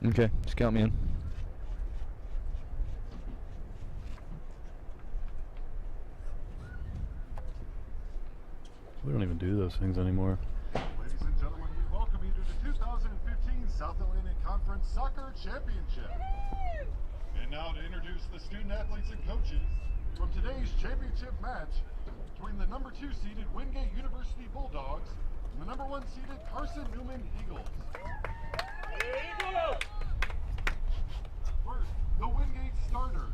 Okay, just count me in. We don't even do those things anymore. Ladies and gentlemen, we welcome you to the 2015 South Atlantic Conference Soccer Championship. And now to introduce the student athletes and coaches from today's championship match between the number 2 seeded Wingate University Bulldogs and the number 1 seeded Carson-Newman Eagles. First, the Wingate starters.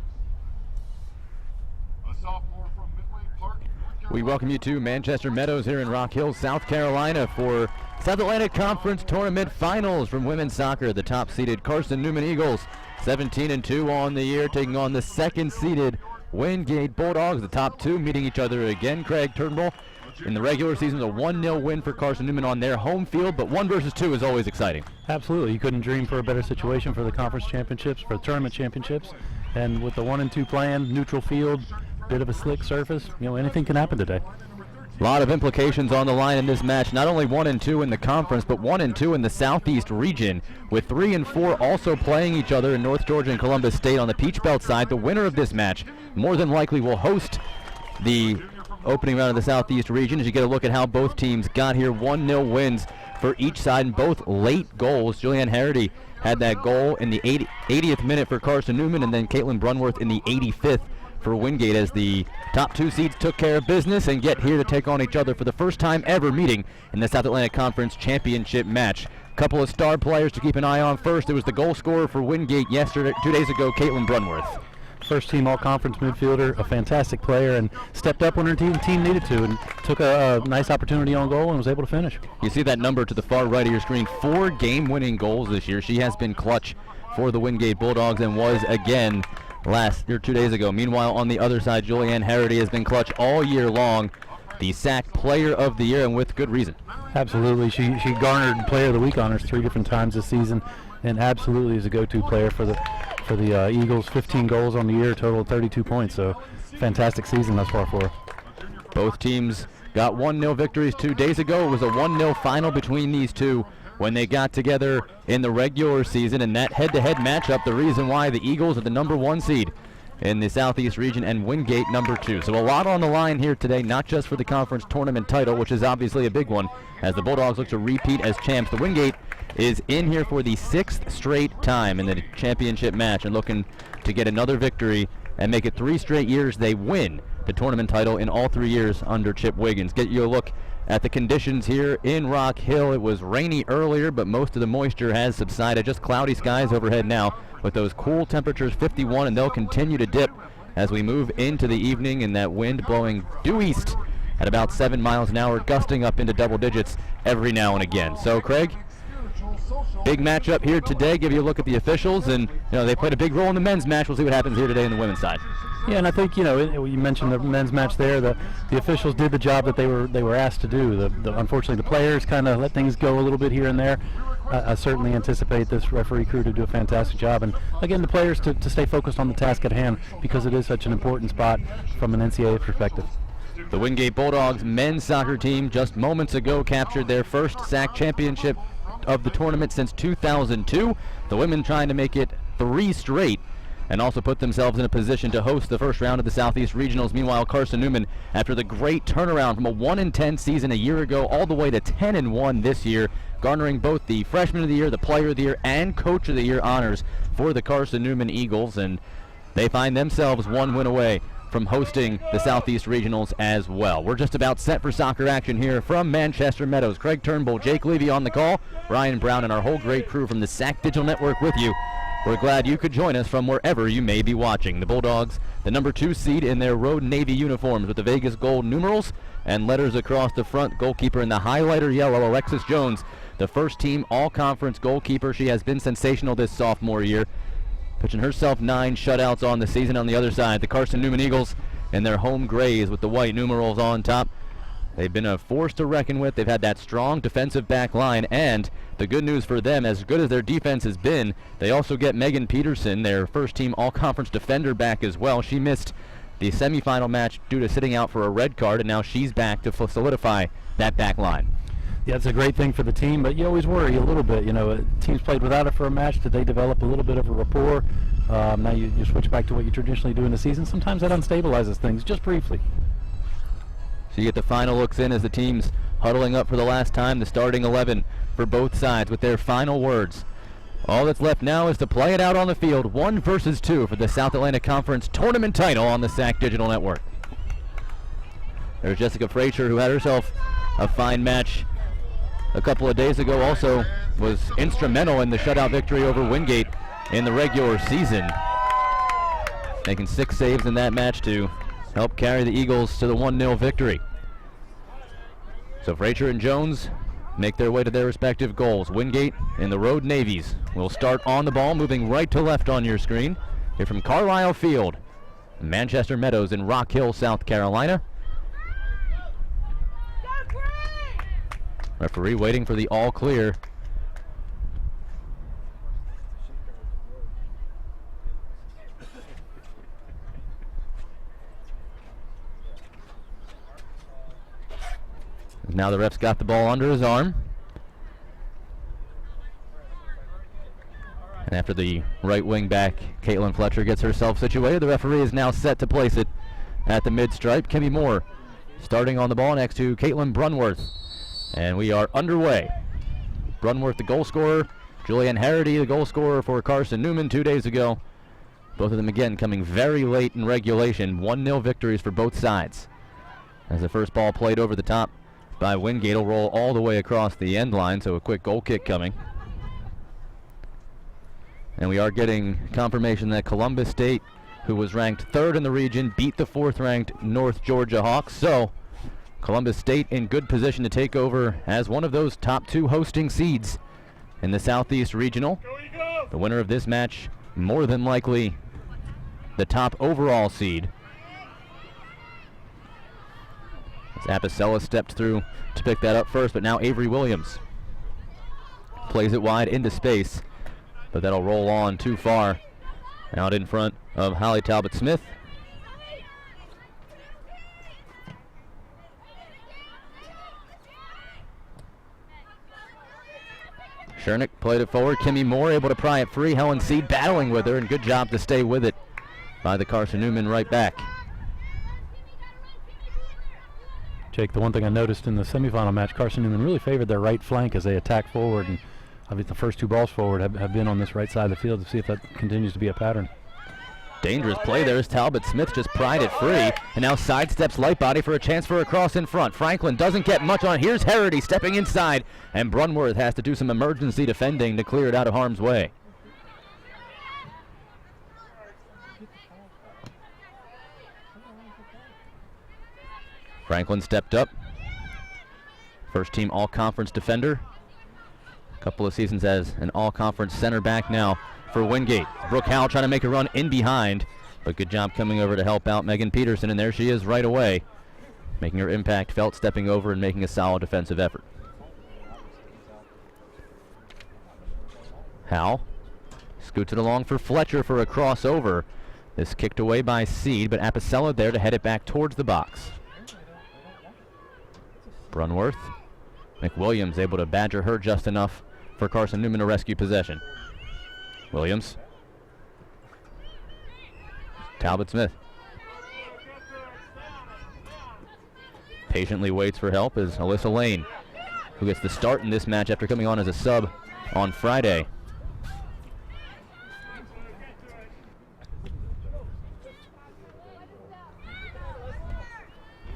A sophomore from Midway Park, North Carolina. We welcome you to Manchester Meadows here in Rock Hill, South Carolina for South Atlantic Conference Tournament Finals from women's soccer. The top-seeded Carson-Newman Eagles, 17-2 on the year, taking on the second-seeded Wingate Bulldogs. The top two meeting each other again. Craig Turnbull, in the regular season, a 1-0 win for Carson-Newman on their home field, but 1 versus 2 is always exciting. Absolutely. You couldn't dream for a better situation for the conference championships, for the tournament championships. And with the 1 and 2 playing, neutral field, bit of a slick surface, anything can happen today. A lot of implications on the line in this match. Not only 1 and 2 in the conference, but 1 and 2 in the Southeast region, with 3 and 4 also playing each other in North Georgia and Columbus State on the Peach Belt side. The winner of this match more than likely will host the opening round of the Southeast region. As you get a look at how both teams got here, 1-0 wins for each side, and both late goals. Julianne Harity had that goal in the 80th minute for Carson-Newman, and then Caitlin Brunworth in the 85th for Wingate, as the top 2 seeds took care of business and get here to take on each other for the first time ever meeting in the South Atlantic Conference Championship match. A couple of star players to keep an eye on. First, it was the goal scorer for Wingate 2 days ago, Caitlin Brunworth. First team all-conference midfielder, a fantastic player, and stepped up when her team needed to, and took a nice opportunity on goal and was able to finish. You see that number to the far right of your screen, 4 game-winning goals this year. She has been clutch for the Wingate Bulldogs and was again 2 days ago. Meanwhile, on the other side, Julianne Harity has been clutch all year long, the SAC Player of the Year, and with good reason. Absolutely. She garnered Player of the Week honors 3 different times this season, and absolutely is a go-to player for the Eagles. 15 goals on the year, total of 32 points. So fantastic season thus far for her. Both teams got 1-0 victories 2 days ago. It was a 1-0 final between these two when they got together in the regular season. In that head-to-head matchup, the reason why the Eagles are the number 1 seed in the Southeast region and Wingate number 2. So a lot on the line here today, not just for the conference tournament title, which is obviously a big one, as the Bulldogs look to repeat as champs. The Wingate is in here for the 6th straight time in the championship match and looking to get another victory and make it 3 straight years they win the tournament title in all 3 years under Chip Wiggins. Get you a look at the conditions here in Rock Hill. It was rainy earlier, but most of the moisture has subsided. Just cloudy skies overhead now with those cool temperatures, 51, and they'll continue to dip as we move into the evening, and that wind blowing due east at about 7 miles an hour, gusting up into double digits every now and again. So, Craig, big matchup here today. Give you a look at the officials, and they played a big role in the men's match. We'll see what happens here today on the women's side. Yeah, and I think you mentioned the men's match there. The officials did the job that they were asked to do. Unfortunately, the players kind of let things go a little bit here and there. I certainly anticipate this referee crew to do a fantastic job, and again, the players to stay focused on the task at hand, because it is such an important spot from an NCAA perspective. The Wingate Bulldogs men's soccer team just moments ago captured their first SAC championship of the tournament since 2002. The women trying to make it 3 straight and also put themselves in a position to host the first round of the Southeast Regionals. Meanwhile, Carson-Newman, after the great turnaround from a 1-10 season a year ago all the way to 10-1 this year, garnering both the Freshman of the Year, the Player of the Year, and Coach of the Year honors for the Carson-Newman Eagles, and they find themselves 1 win away from hosting the Southeast Regionals as well. We're just about set for soccer action here from Manchester Meadows. Craig Turnbull, Jake Levy on the call, Brian Brown, and our whole great crew from the SAC Digital Network with you. We're glad you could join us from wherever you may be watching. The Bulldogs, the number 2 seed in their road navy uniforms with the Vegas gold numerals and letters across the front. Goalkeeper in the highlighter yellow, Alexis Jones, the first team all-conference goalkeeper. She has been sensational this sophomore year, pitching herself 9 shutouts on the season. On the other side, the Carson-Newman Eagles in their home grays with the white numerals on top. They've been a force to reckon with. They've had that strong defensive back line, and the good news for them, as good as their defense has been, they also get Megan Peterson, their first-team all-conference defender, back as well. She missed the semifinal match due to sitting out for a red card, and now she's back to solidify that back line. Yeah, it's a great thing for the team, but you always worry a little bit. You know, teams played without it for a match. Did they develop a little bit of a rapport? Now you switch back to what you traditionally do in the season. Sometimes that unstabilizes things just briefly. So you get the final looks in as the teams huddling up for the last time, the starting 11 for both sides with their final words. All that's left now is to play it out on the field, 1 versus 2 for the South Atlantic Conference tournament title on the SAC Digital Network. There's Jessica Frazier, who had herself a fine match a couple of days ago, also was instrumental in the shutout victory over Wingate in the regular season, making 6 saves in that match to help carry the Eagles to the 1-0 victory. So Frazier and Jones make their way to their respective goals. Wingate and the Road Navies will start on the ball, moving right to left on your screen. Here from Carlisle Field, Manchester Meadows in Rock Hill, South Carolina. Referee waiting for the all clear. Now the ref's got the ball under his arm. And after the right wing back, Caitlin Fletcher, gets herself situated, the referee is now set to place it at the mid-stripe. Kimmy Moore starting on the ball next to Caitlin Brunworth. And we are underway. Brunworth, the goal scorer. Julianne Harity, the goal scorer for Carson-Newman 2 days ago. Both of them again coming very late in regulation. 1-0 victories for both sides. As the first ball played over the top by Wingate, will roll all the way across the end line, so a quick goal kick coming. And we are getting confirmation that Columbus State, who was ranked 3rd in the region, beat the 4th-ranked North Georgia Hawks. So Columbus State in good position to take over as one of those top 2 hosting seeds in the Southeast Regional. The winner of this match, more than likely the top overall seed. As Apicella stepped through to pick that up first, but now Avery Williams plays it wide into space, but that'll roll on too far out in front of Holly Talbot-Smith. Schernick played it forward. Kimmy Moore able to pry it free. Helen Seed battling with her, and good job to stay with it by the Carson-Newman right back. Jake, the one thing I noticed in the semifinal match, Carson-Newman really favored their right flank as they attack forward, and obviously the first 2 balls forward have been on this right side of the field to see if that continues to be a pattern. Dangerous play there as Talbot-Smith just pried it free, and now sidesteps Lightbody for a chance for a cross in front. Franklin doesn't get much on. Here's Harity stepping inside, and Brunworth has to do some emergency defending to clear it out of harm's way. Franklin stepped up. First team all-conference defender. A couple of seasons as an all-conference center back now for Wingate. Brooke Howell trying to make a run in behind, but good job coming over to help out Megan Peterson, and there she is right away, making her impact felt, stepping over and making a solid defensive effort. Howell scoots it along for Fletcher for a crossover. This kicked away by Seed, but Apicella there to head it back towards the box. Brunworth. McWilliams able to badger her just enough for Carson-Newman to rescue possession. Williams. Talbot-Smith. Patiently waits for help is Alyssa Lane, who gets the start in this match after coming on as a sub on Friday.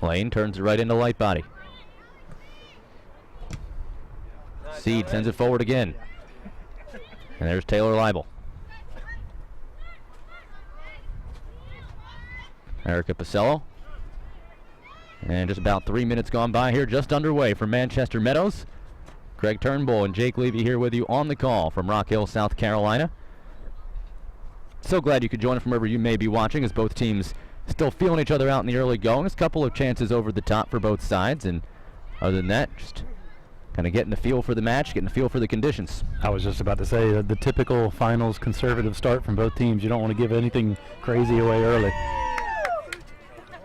Lane turns it right into Lightbody. Seed sends it forward again. And there's Taylor Leibel. Erica Pacello. And just about 3 minutes gone by here, just underway from Manchester Meadows. Greg Turnbull and Jake Levy here with you on the call from Rock Hill, South Carolina. So glad you could join us from wherever you may be watching, as both teams still feeling each other out in the early goings. A couple of chances over the top for both sides, and other than that, just kind of getting a feel for the match, getting a feel for the conditions. I was just about to say the typical finals conservative start from both teams. You don't want to give anything crazy away early.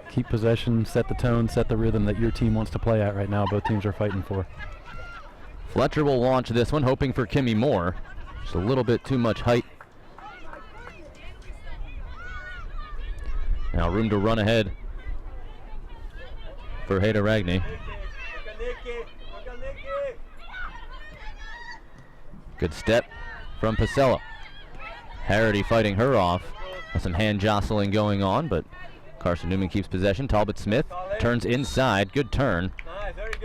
Keep possession, set the tone, set the rhythm that your team wants to play at right now. Both teams are fighting for. Fletcher will launch this one, hoping for Kimmy Moore. Just a little bit too much height. Now room to run ahead for Hayda Ragney. Good step from Pasella. Harity fighting her off. There's some hand jostling going on, but Carson-Newman keeps possession. Talbot Smith turns inside. Good turn.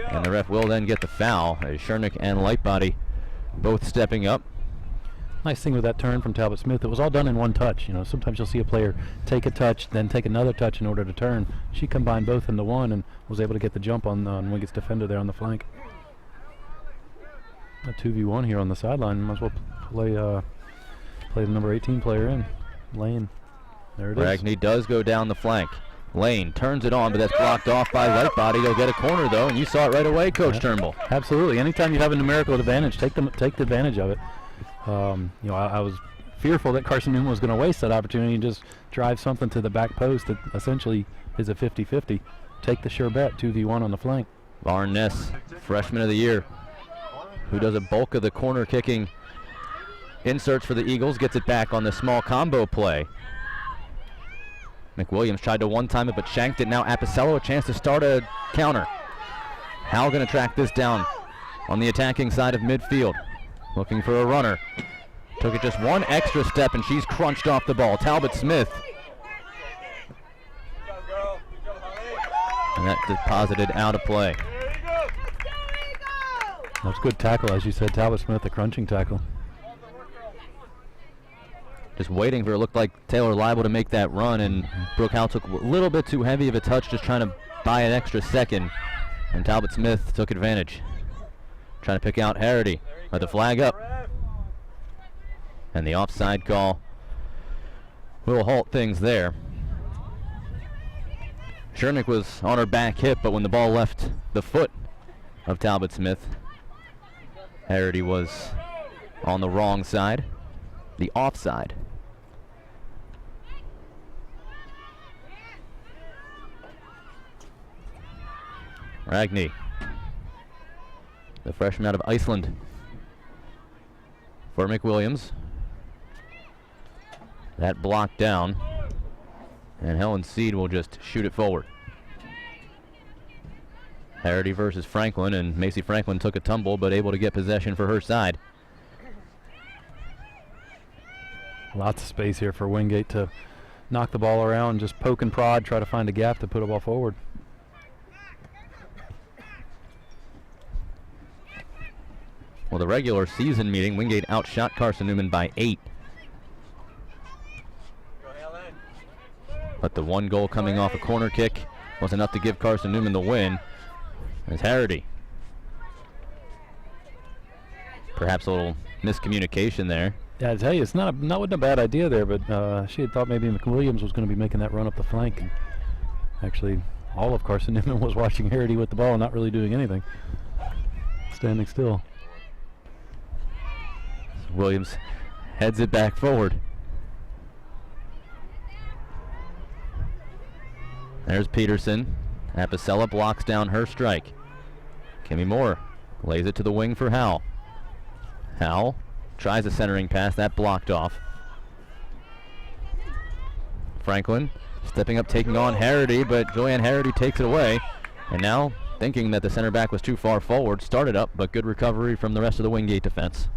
And the ref will then get the foul as Schernick and Lightbody both stepping up. Nice thing with that turn from Talbot Smith, it was all done in one touch. You know, sometimes you'll see a player take a touch, then take another touch in order to turn. She combined both into one and was able to get the jump on Wingate's defender there on the flank. A 2v1 here on the sideline. Might as well play the number 18 player in. Lane. There it is. Ragney does go down the flank. Lane turns it on, but that's blocked off by Lightbody. He'll get a corner though, and you saw it right away, Coach Turnbull. Absolutely. Anytime you have a numerical advantage, take the advantage of it. You know, I was fearful that Carson-Newman was going to waste that opportunity and just drive something to the back post that essentially is a 50-50. Take the sure bet, 2v1 on the flank. Lauren Ness, freshman of the year, who does a bulk of the corner kicking inserts for the Eagles, gets it back on the small combo play. McWilliams tried to one-time it, but shanked it. Now Apicella, a chance to start a counter. Howell going to track this down on the attacking side of midfield. Looking for a runner. Took it just one extra step, and she's crunched off the ball. Talbot Smith. And that deposited out of play. That's good tackle, as you said, Talbot Smith, a crunching tackle. Just waiting for it. Looked like Taylor liable to make that run, and Brooke Howell took a little bit too heavy of a touch, just trying to buy an extra second. And Talbot Smith took advantage. Trying to pick out Harity. But the flag up. And the offside call will halt things there. Schernick was on her back hip, but when the ball left the foot of Talbot Smith, Harity was on the wrong side, the offside. Ragney, the freshman out of Iceland, for McWilliams. That blocked down, and Helen Seed will just shoot it forward. Harity versus Franklin, and Macy Franklin took a tumble, but able to get possession for her side. Lots of space here for Wingate to knock the ball around, just poke and prod, try to find a gap to put a ball forward. Well, the regular season meeting, Wingate outshot Carson-Newman by 8. But the one goal coming off a corner kick was enough to give Carson-Newman the win. As Harity. Perhaps a little miscommunication there. Yeah, I tell you, it's wasn't a bad idea there, but she had thought maybe McWilliams was going to be making that run up the flank. And actually, all of Carson-Newman was watching Harity with the ball and not really doing anything. Standing still. Williams heads it back forward. There's Peterson. Apicella blocks down her strike. Kimmy Moore lays it to the wing for Howell. Howell tries a centering pass, that blocked off. Franklin stepping up, taking on Harity, but Joanne Harity takes it away. And now, thinking that the center back was too far forward, started up, but good recovery from the rest of the Wingate defense.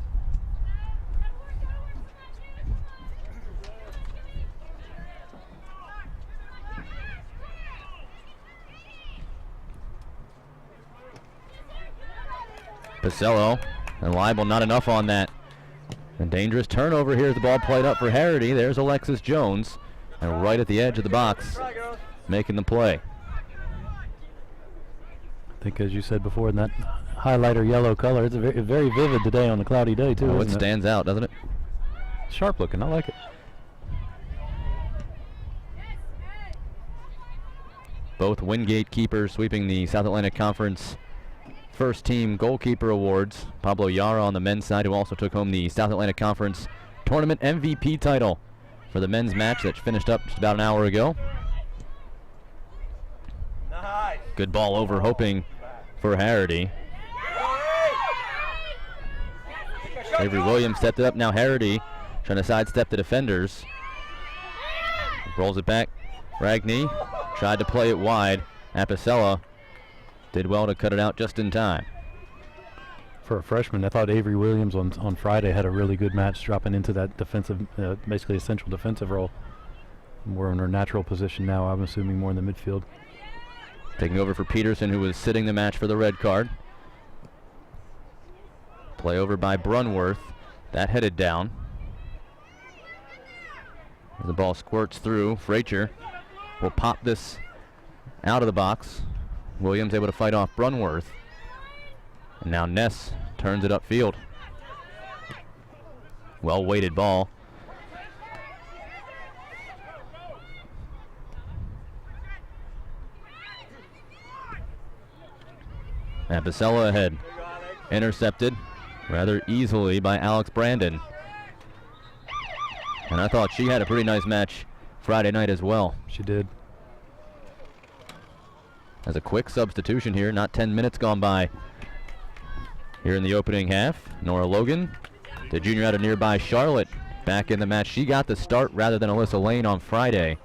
Pacello and Leibel not enough on that. A dangerous turnover here as the ball played up for Harity. There's Alexis Jones, and right at the edge of the box, making the play. I think, as you said before, in that highlighter yellow color, it's a very vivid today on the cloudy day too. Oh, it stands out, doesn't it? Sharp looking, I like it. Both Wingate keepers sweeping the South Atlantic Conference First Team Goalkeeper Awards. Pablo Yara on the men's side, who also took home the South Atlantic Conference Tournament MVP title for the men's match that finished up just about an hour ago. Nice. Good ball over, hoping for Harity. Avery Williams stepped it up. Now Harity trying to sidestep the defenders. Rolls it back. Ragney tried to play it wide. Apicella did well to cut it out just in time. For a freshman, I thought Avery Williams on Friday had a really good match, dropping into that defensive, basically a central defensive role. More in her natural position now, I'm assuming more in the midfield. Taking over for Peterson, who was sitting the match for the red card. Play over by Brunworth. That headed down. The ball squirts through. Frazier will pop this out of the box. Williams able to fight off Brunworth. And now Ness turns it upfield. Well-weighted ball. Apicella ahead. Intercepted rather easily by Alex Brandon. And I thought she had a pretty nice match Friday night as well. She did. As a quick substitution here, not 10 minutes gone by here in the opening half. Nora Logan, the junior out of nearby Charlotte, back in the match. She got the start rather than Alyssa Lane on Friday.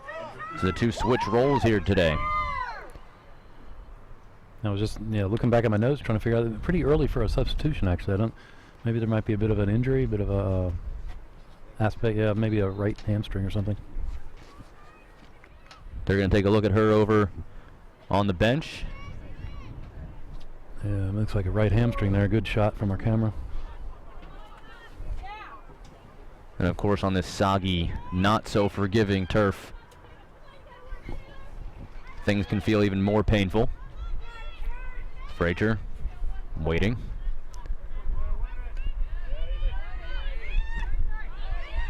So the two switch roles here today. I was just looking back at my notes, trying to figure out, pretty early for a substitution actually. Maybe there might be a bit of an injury, a bit of a aspect, maybe a right hamstring or something. They're going to take a look at her over on the bench. Yeah, it looks like a right hamstring there. Good shot from our camera. And of course on this soggy, not so forgiving turf, things can feel even more painful. Frazier waiting.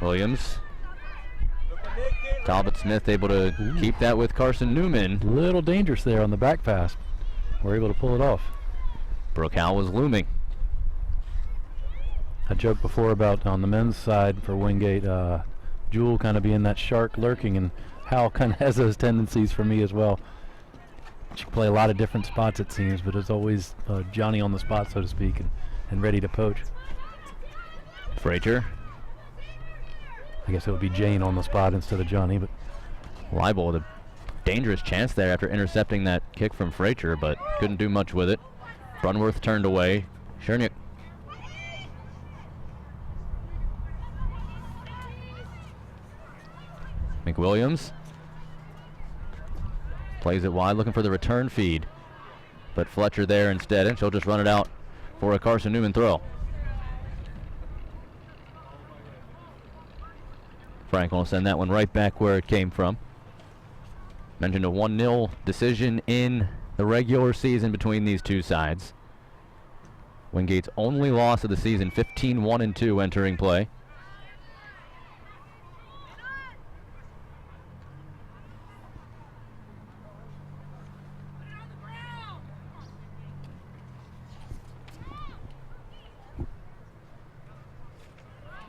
Williams. Talbot Smith able to keep that with Carson-Newman. A little dangerous there on the back pass. We're able to pull it off. Brooke Howell was looming. I joked before about on the men's side for Wingate, Jewel kind of being that shark lurking, and Howell kind of has those tendencies for me as well. She can play a lot of different spots it seems, but it's always Johnny on the spot, so to speak, and ready to poach. Frazier. I guess it would be Jane on the spot instead of Johnny, but Leibel with a dangerous chance there after intercepting that kick from Frazier, but couldn't do much with it. Brunworth turned away. Cherniak. McWilliams plays it wide, looking for the return feed, but Fletcher there instead, and she'll just run it out for a Carson-Newman throw. Frank will send that one right back where it came from. Mentioned a 1-0 decision in the regular season between these two sides. Wingate's only loss of the season, 15-1-2 entering play.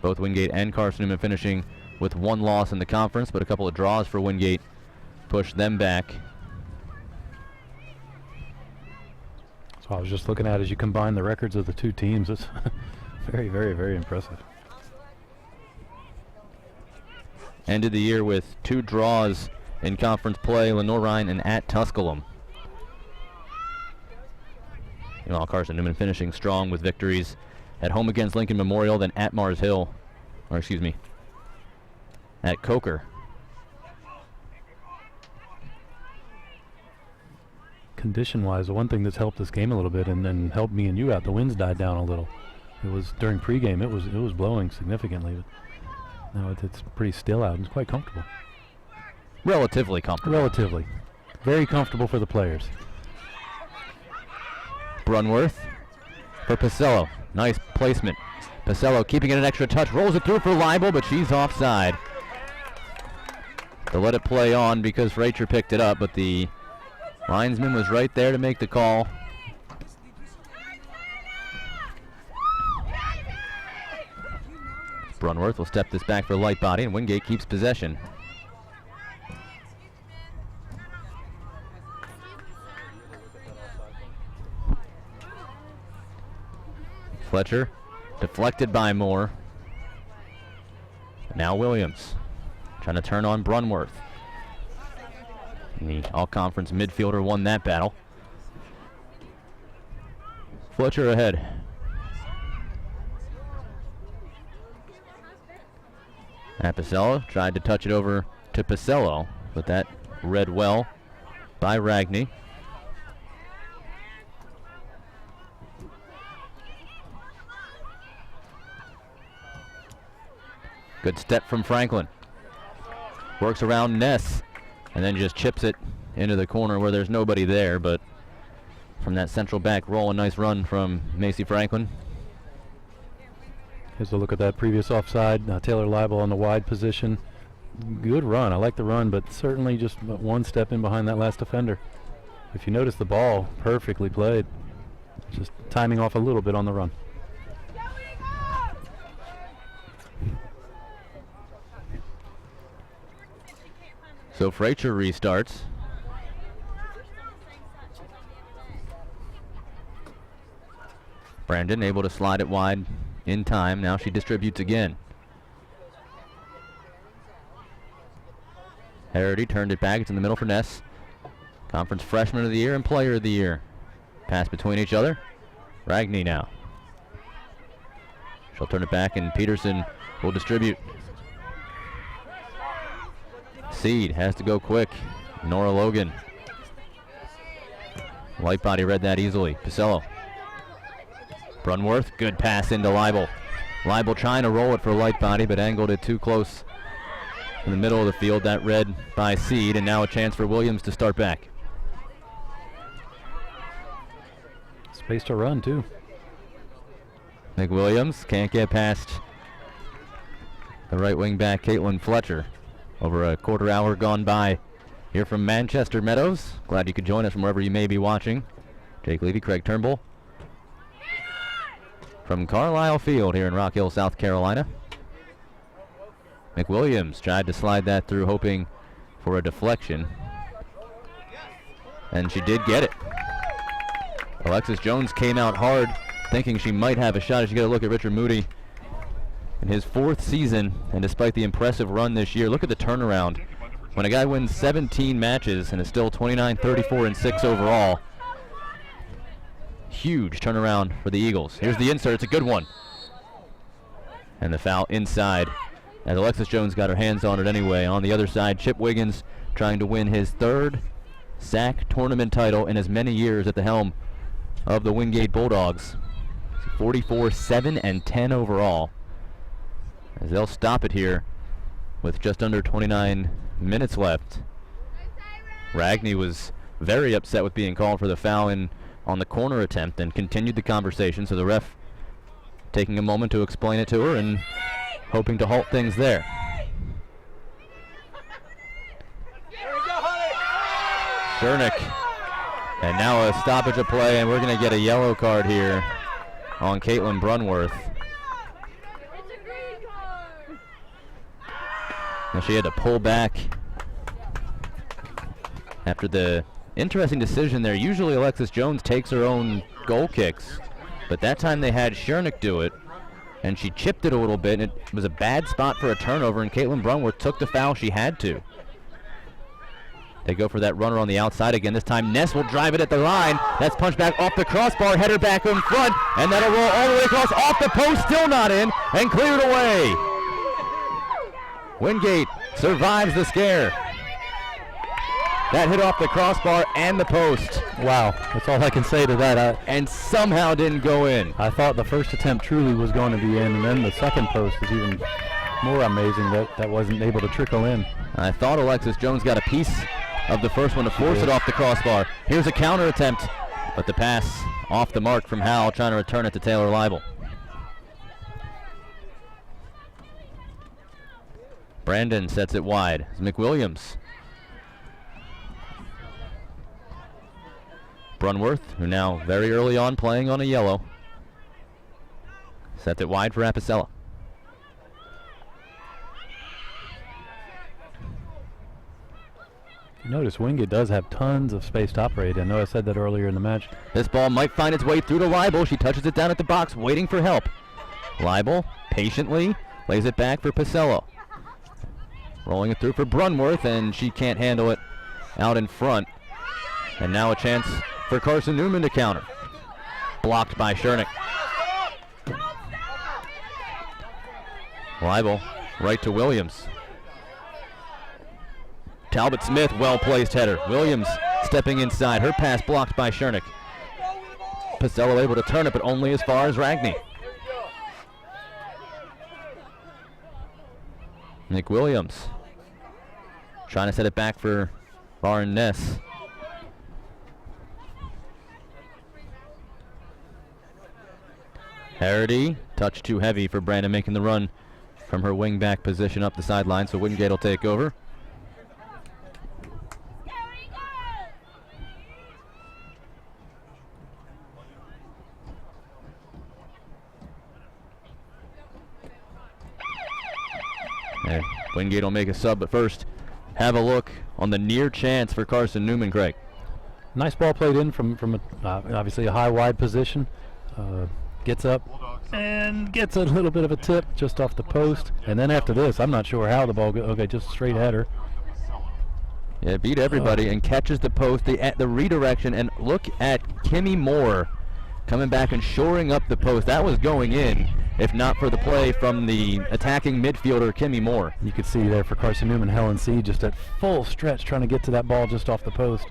Both Wingate and Carson-Newman finishing with one loss in the conference, but a couple of draws for Wingate pushed them back. So I was just looking at, as you combine the records of the two teams, it's very, very, very impressive. Ended the year with 2 draws in conference play, Lenoir-Rhyne and at Tusculum. Meanwhile, Carson-Newman finishing strong with victories at home against Lincoln Memorial, then at Mars Hill, or excuse me, at Coker. Condition-wise, the one thing that's helped this game a little bit and helped me and you out, the winds died down a little. It was during pregame, it was blowing significantly. But now it's pretty still out and it's quite comfortable. Relatively comfortable. Relatively. Very comfortable for the players. Brunworth for Pacello. Nice placement. Pacello keeping it an extra touch, rolls it through for Leibel, but she's offside. To let it play on because Frazier picked it up, but the linesman was right there to make the call. Brunworth will step this back for light body, and Wingate keeps possession. Fletcher Deflected by Moore. Now Williams trying to turn on Brunworth. The all-conference midfielder won that battle. Fletcher ahead. Apicella tried to touch it over to Pacello, but that read well by Ragney. Good step from Franklin. Works around Ness and then just chips it into the corner where there's nobody there, but from that central back roll, a nice run from Macy Franklin. Here's a look at that previous offside. Taylor Leibel on the wide position. Good run. I like the run, but certainly just one step in behind that last defender. If you notice the ball, perfectly played. Just timing off a little bit on the run. So Freicher restarts. Brandon able to slide it wide in time. Now she distributes again. Harity turned it back. It's in the middle for Ness. Conference Freshman of the Year and Player of the Year. Pass between each other. Ragney now. She'll turn it back and Peterson will distribute. Seed has to go quick. Nora Logan. Light body read that easily. Pacello. Brunworth, good pass into Leibel. Leibel trying to roll it for light body, but angled it too close in the middle of the field. That read by Seed, and now a chance for Williams to start back. Space to run, too. McWilliams can't get past the right wing back, Caitlin Fletcher. Over a quarter hour gone by here from Manchester Meadows. Glad you could join us from wherever you may be watching. Jake Levy, Craig Turnbull. From Carlisle Field here in Rock Hill, South Carolina. McWilliams tried to slide that through, hoping for a deflection. And she did get it. Alexis Jones came out hard, thinking she might have a shot. As you get a look at Richard Moody in his 4th season, and despite the impressive run this year, look at the turnaround. When a guy wins 17 matches and is still 29, 34, and 6 overall, huge turnaround for the Eagles. Here's the insert. It's a good one. And the foul inside, as Alexis Jones got her hands on it anyway. On the other side, Chip Wiggins trying to win his 3rd SAC tournament title in as many years at the helm of the Wingate Bulldogs. 44, 7, and 10 overall. As they'll stop it here with just under 29 minutes left. Ragney was very upset with being called for the foul on the corner attempt and continued the conversation, so the ref taking a moment to explain it to her and hoping to halt things there. Schernick. And now a stoppage of play, and we're going to get a yellow card here on Caitlin Brunworth. Now she had to pull back after the interesting decision there. Usually Alexis Jones takes her own goal kicks, but that time they had Schernick do it, and she chipped it a little bit, and it was a bad spot for a turnover, and Caitlin Brunworth took the foul she had to. They go for that runner on the outside again. This time Ness will drive it at the line. That's punched back off the crossbar, header back in front, and that'll roll all the way across off the post, still not in, and cleared away. Wingate survives the scare. That hit off the crossbar and the post. Wow, that's all I can say to that. And somehow didn't go in. I thought the first attempt truly was going to be in, and then the second post is even more amazing that wasn't able to trickle in. I thought Alexis Jones got a piece of the first one to force it off the crossbar. Here's a counter attempt, but the pass off the mark from Howell, trying to return it to Taylor Leibel. Brandon sets it wide. It's McWilliams. Brunworth, who now very early on playing on a yellow, sets it wide for Apicella. Notice Wingate does have tons of space to operate. I know I said that earlier in the match. This ball might find its way through to Leibel. She touches it down at the box, waiting for help. Leibel patiently lays it back for Pacello. Rolling it through for Brunworth, and she can't handle it out in front. And now a chance for Carson-Newman to counter. Blocked by Schernick. Leibel right to Williams. Talbot Smith, well-placed header. Williams stepping inside. Her pass blocked by Schernick. Pacello able to turn it, but only as far as Ragney. Nick Williams trying to set it back for Lauren Ness. Harity, touch too heavy for Brandon, making the run from her wing back position up the sideline, so Wingate will take over. And Wingate will make a sub, but first have a look on the near chance for Carson-Newman, Craig. Nice ball played in from obviously a high wide position. Gets up and gets a little bit of a tip just off the post. And then after this, I'm not sure how the ball goes. Okay, just straight header. Yeah, beat everybody and catches the post, the redirection, and look at Kimmy Moore coming back and shoring up the post. That was going in, if not for the play from the attacking midfielder, Kimmy Moore. You could see there for Carson-Newman, Helen C. just at full stretch trying to get to that ball just off the post.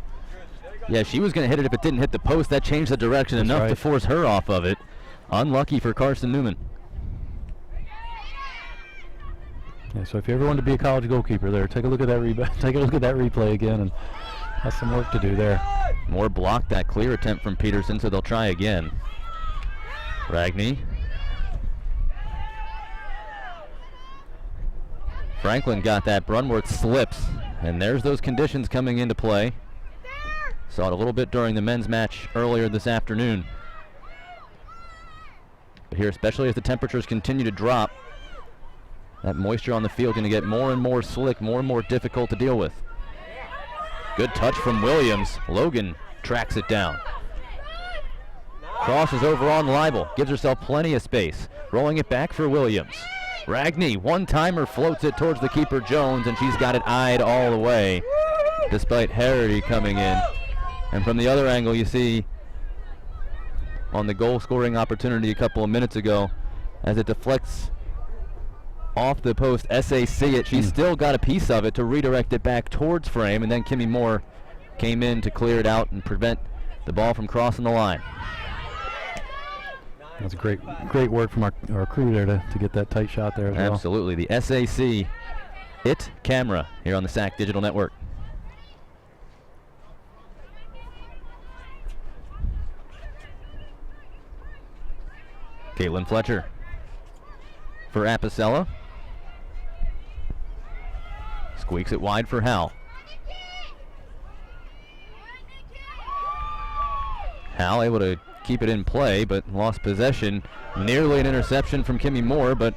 Yeah, she was going to hit it if it didn't hit the post. That changed the direction enough to force her off of it. Unlucky for Carson-Newman. Yeah, so if you ever want to be a college goalkeeper there, take a look at that replay again, and has some work to do there. Moore blocked that clear attempt from Peterson, so they'll try again. Ragney. Franklin got that. Brunworth slips, and there's those conditions coming into play. Saw it a little bit during the men's match earlier this afternoon. But here, especially as the temperatures continue to drop, that moisture on the field going to get more and more slick, more and more difficult to deal with. Good touch from Williams. Logan tracks it down. Crosses over on Leibel. Gives herself plenty of space. Rolling it back for Williams. Ragney, one-timer, floats it towards the keeper Jones, and she's got it eyed all the way, despite Harity coming in. And from the other angle, you see on the goal-scoring opportunity a couple of minutes ago, as it deflects off the post, SAC it. She's still got a piece of it to redirect it back towards frame, and then Kimmy Moore came in to clear it out and prevent the ball from crossing the line. That's great work from our crew there to get that tight shot there as well. Absolutely. The SAC IT camera here on the SAC Digital Network. Caitlin Fletcher for Apicella. Squeaks it wide for Hal. Hal able to keep it in play, but lost possession. Nearly an interception from Kimmy Moore, but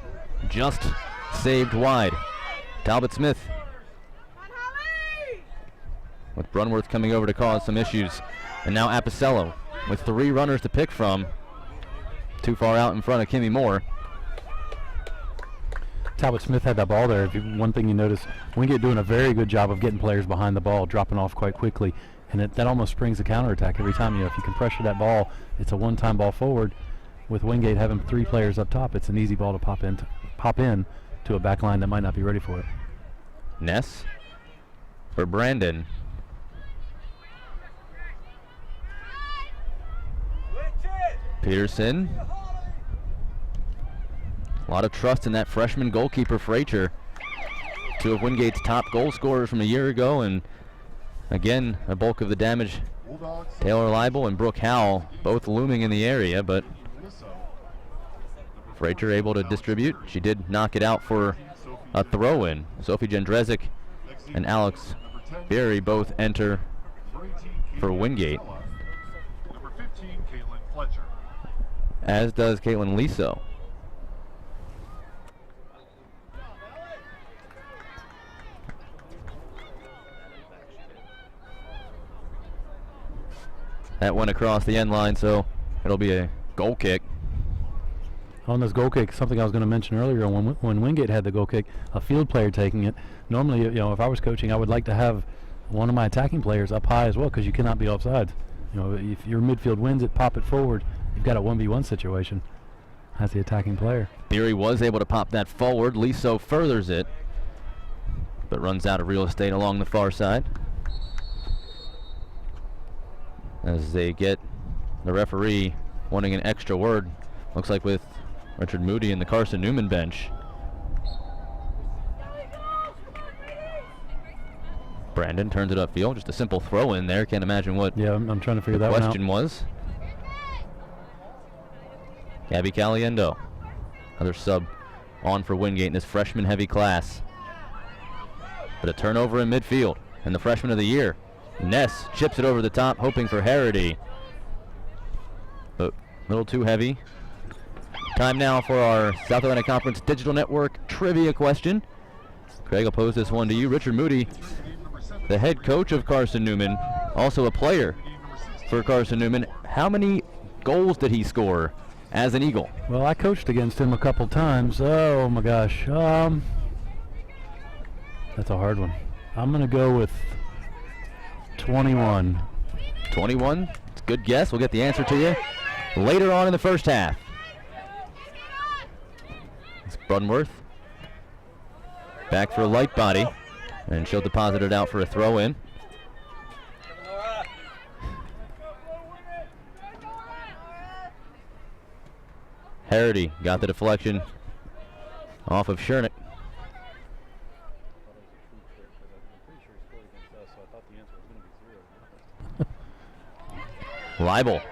just saved wide. Talbot Smith with Brunworth coming over to cause some issues. And now Apicella with 3 runners to pick from. Too far out in front of Kimmy Moore. Talbot Smith had that ball there. One thing you notice, Wingate doing a very good job of getting players behind the ball, dropping off quite quickly, and that almost springs a counterattack every time. If you can pressure that ball, it's a one-time ball forward. With Wingate having 3 players up top, it's an easy ball to pop in to a back line that might not be ready for it. Ness for Brandon. Peterson. A lot of trust in that freshman goalkeeper, Frazier. 2 of Wingate's top goal scorers from a year ago, and again, a bulk of the damage. Taylor Leibel and Brooke Howell both looming in the area, but Frazier able to distribute. She did knock it out for a throw-in. Sophie Jendrezic and Alex Berry both enter for Wingate, as does Caitlin Liso. That went across the end line, so it'll be a goal kick. On this goal kick, something I was going to mention earlier, when Wingate had the goal kick, a field player taking it, normally, if I was coaching, I would like to have one of my attacking players up high as well, because you cannot be offsides. If your midfield wins it, pop it forward, you've got a 1v1 situation as the attacking player. Beery was able to pop that forward. Liso furthers it, but runs out of real estate along the far side. As they get the referee wanting an extra word, looks like with Richard Moody and the Carson-Newman bench. Brandon turns it upfield, just a simple throw in there. Can't imagine what I'm trying to figure that one out. The question was. Gabby Caliendo, another sub on for Wingate in this freshman heavy class. But a turnover in midfield, and the freshman of the year, Ness, chips it over the top, hoping for Harity. But a little too heavy. Time now for our South Atlantic Conference Digital Network trivia question. Craig will pose this one to you. Richard Moody, the head coach of Carson-Newman, also a player for Carson-Newman. How many goals did he score as an Eagle? Well, I coached against him a couple times. Oh my gosh. That's a hard one. I'm going to go with 21. 21? It's a good guess. We'll get the answer to you later on in the first half. It's Brunworth back for a light body, and she'll deposit it out for a throw in. Harity got the deflection off of Schernick. Leibel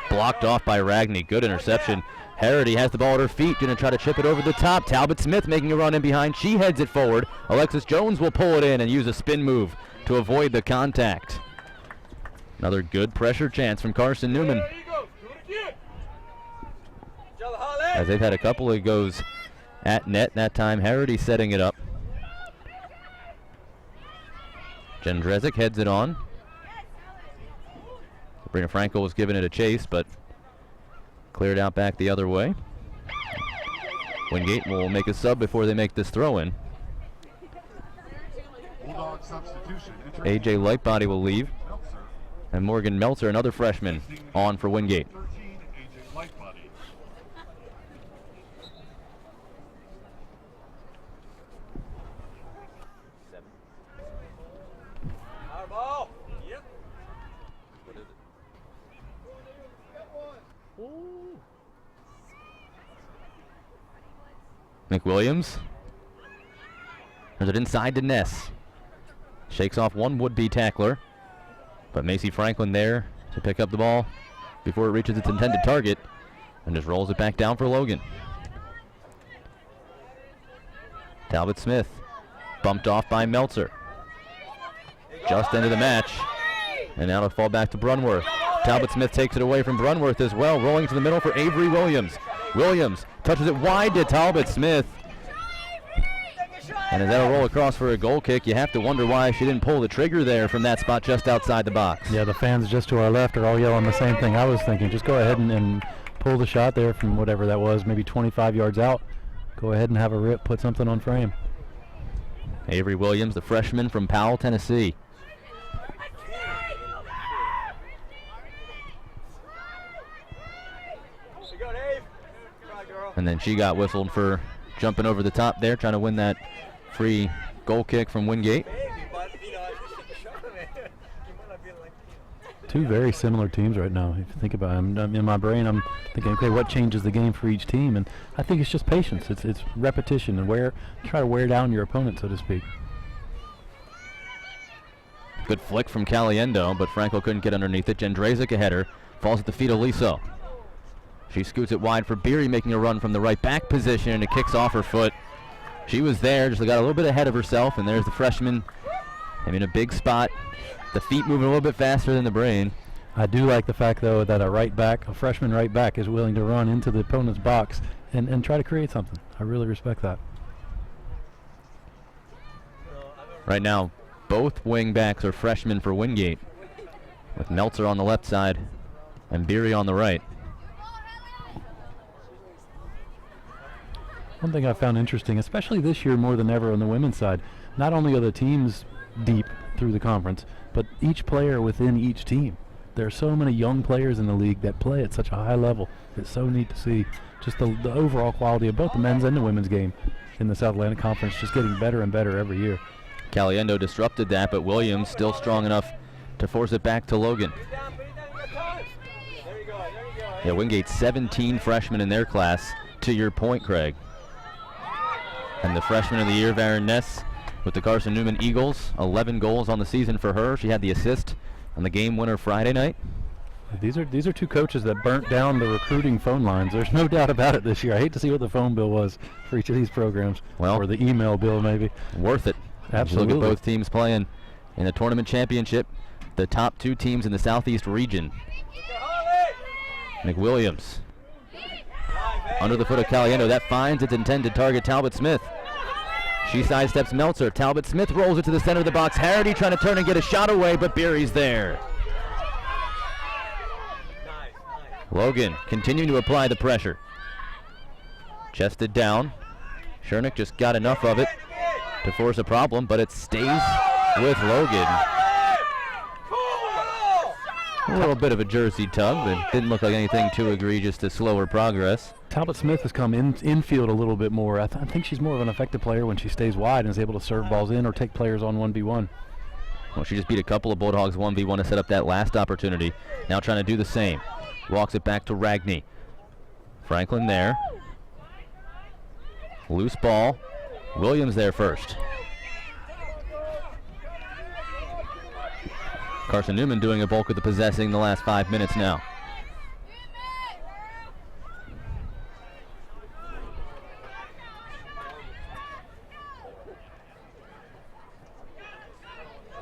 blocked off by Ragney. Good interception. Harity has the ball at her feet, going to try to chip it over the top. Talbot Smith making a run in behind. She heads it forward. Alexis Jones will pull it in and use a spin move to avoid the contact. Another good pressure chance from Carson-Newman, as they've had a couple of goes at net. That time Harity setting it up. Jendrezic heads it on. Sabrina Frankel was giving it a chase, but cleared out back the other way. Wingate will make a sub before they make this throw in. AJ Lightbody will leave, and Morgan Meltzer, another freshman, on for Wingate. McWilliams turns it inside to Ness. Shakes off one would-be tackler, but Macy Franklin there to pick up the ball before it reaches its intended target and just rolls it back down for Logan. Talbot Smith bumped off by Meltzer. Just into the match, and now it'll fall back to Brunworth. Talbot Smith takes it away from Brunworth as well, rolling to the middle for Avery Williams. Williams touches it wide to Talbot Smith. And as that'll roll across for a goal kick, you have to wonder why she didn't pull the trigger there from that spot just outside the box. Yeah, the fans just to our left are all yelling the same thing I was thinking. Just go ahead and pull the shot there from whatever that was, maybe 25 yards out. Go ahead and have a rip, put something on frame. Avery Williams, the freshman from Powell, Tennessee. And then she got whistled for jumping over the top there, trying to win that free goal kick from Wingate. Two very similar teams right now. If you think about it, in my brain, I'm thinking, okay, what changes the game for each team? And I think it's just patience. It's repetition and try to wear down your opponent, so to speak. Good flick from Caliendo, but Franco couldn't get underneath it. Jendrezic, a header, falls at the feet of Liso. She scoots it wide for Beery, making a run from the right back position, and it kicks off her foot. She was there, just got a little bit ahead of herself, and there's the freshman in a big spot. The feet moving a little bit faster than the brain. I do like the fact, though, that a freshman right back is willing to run into the opponent's box and try to create something. I really respect that. Right now, both wing backs are freshmen for Wingate, with Meltzer on the left side and Beery on the right. One thing I found interesting, especially this year more than ever on the women's side, not only are the teams deep through the conference, but each player within each team. There are so many young players in the league that play at such a high level. It's so neat to see just the overall quality of both the men's and the women's game in the South Atlantic Conference just getting better and better every year. Caliendo disrupted that, but Williams still strong enough to force it back to Logan. Yeah, Wingate 17 freshmen in their class, to your point, Craig. And the freshman of the year, Varen Ness, with the Carson-Newman Eagles, 11 goals on the season for her. She had the assist on the game winner Friday night. These are two coaches that burnt down the recruiting phone lines. There's no doubt about it this year. I hate to see what the phone bill was for each of these programs, or the email bill maybe. Worth it. Absolutely. Look at both teams playing in the tournament championship. The top two teams in the Southeast region. McWilliams under the foot of Caliendo. That finds its intended target, Talbot Smith. She sidesteps Meltzer. Talbot Smith rolls it to the center of the box. Harity trying to turn and get a shot away, but Beery's there. Logan continuing to apply the pressure. Chested down. Schernick just got enough of it to force a problem, but it stays with Logan. A little bit of a jersey tug, but didn't look like anything too egregious to slow her progress. Talbot Smith has come infield a little bit more. I think she's more of an effective player when she stays wide and is able to serve balls in or take players on 1v1. Well, she just beat a couple of Bulldogs 1v1 to set up that last opportunity. Now trying to do the same. Walks it back to Ragney. Franklin there. Loose ball. Williams there first. Carson-Newman doing a bulk of the possessing the last 5 minutes now.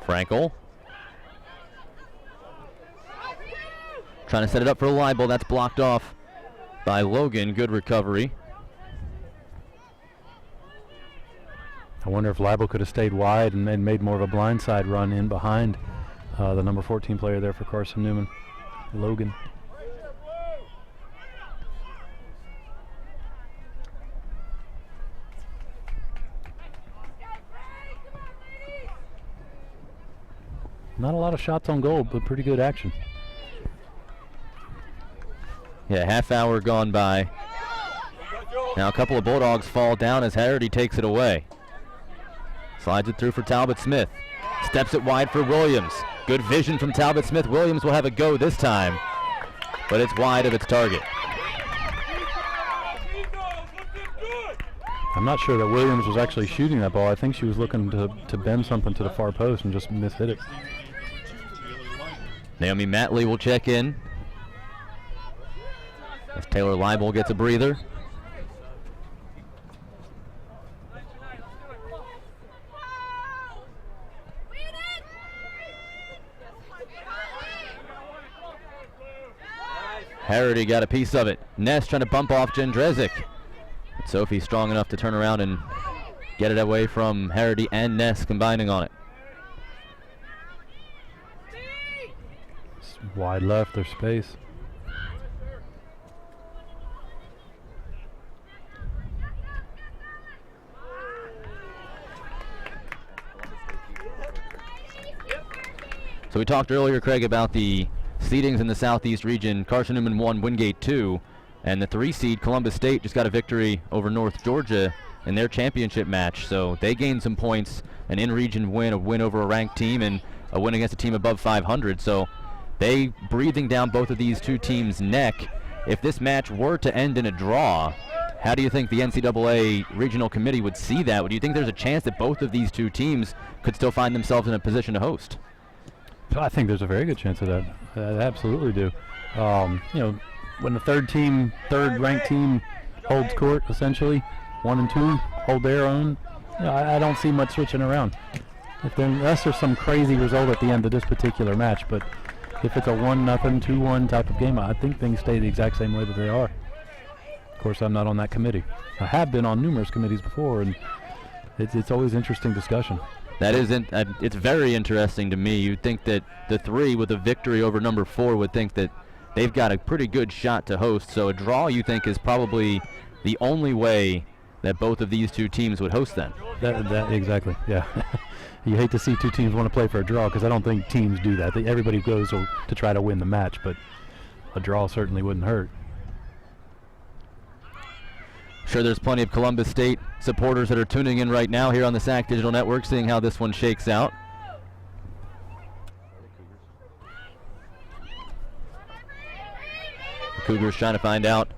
Frankel. Trying to set it up for a libel. That's blocked off by Logan. Good recovery. I wonder if Libel could have stayed wide and made more of a blindside run in behind the number 14 player there for Carson-Newman, Logan. Not a lot of shots on goal, but pretty good action. Yeah, half hour gone by. Now a couple of Bulldogs fall down as Harity takes it away. Slides it through for Talbot Smith. Steps it wide for Williams. Good vision from Talbot Smith. Williams will have a go this time, but it's wide of its target. I'm not sure that Williams was actually shooting that ball. I think she was looking to bend something to the far post and just mishit it. Naomi Matley will check in as Taylor Libel gets a breather. Harity got a piece of it. Ness trying to bump off Jendrezic. Sophie strong enough to turn around and get it away from Harity and Ness combining on it. It's wide left, there's space. So we talked earlier, Craig, about the seedings in the Southeast region. Carson-Newman 1, Wingate 2, and the 3 seed Columbus State just got a victory over North Georgia in their championship match. So they gained some points, an in-region win, a win over a ranked team, and a win against a team above 500. So they breathing down both of these two teams' neck. If this match were to end in a draw, how do you think the NCAA regional committee would see that? Do you think there's a chance that both of these two teams could still find themselves in a position to host? I think there's a very good chance of that. I absolutely do. You know, when the third ranked team holds court, essentially, 1 and 2 hold their own, you know, I don't see much switching around. Unless there's some crazy result at the end of this particular match, but if it's a 1-0, 2-1 type of game, I think things stay the exact same way that they are. Of course, I'm not on that committee. I have been on numerous committees before, and it's always interesting discussion. That isn't. It's very interesting to me. You'd think that the 3 with a victory over number 4 would think that they've got a pretty good shot to host. So a draw, you think, is probably the only way that both of these two teams would host then. That exactly, yeah. You hate to see two teams want to play for a draw, because I don't think teams do that. Everybody goes to try to win the match, but a draw certainly wouldn't hurt. Sure, there's plenty of Columbus State supporters that are tuning in right now here on the SAC Digital Network, seeing how this one shakes out. The Cougars trying to find out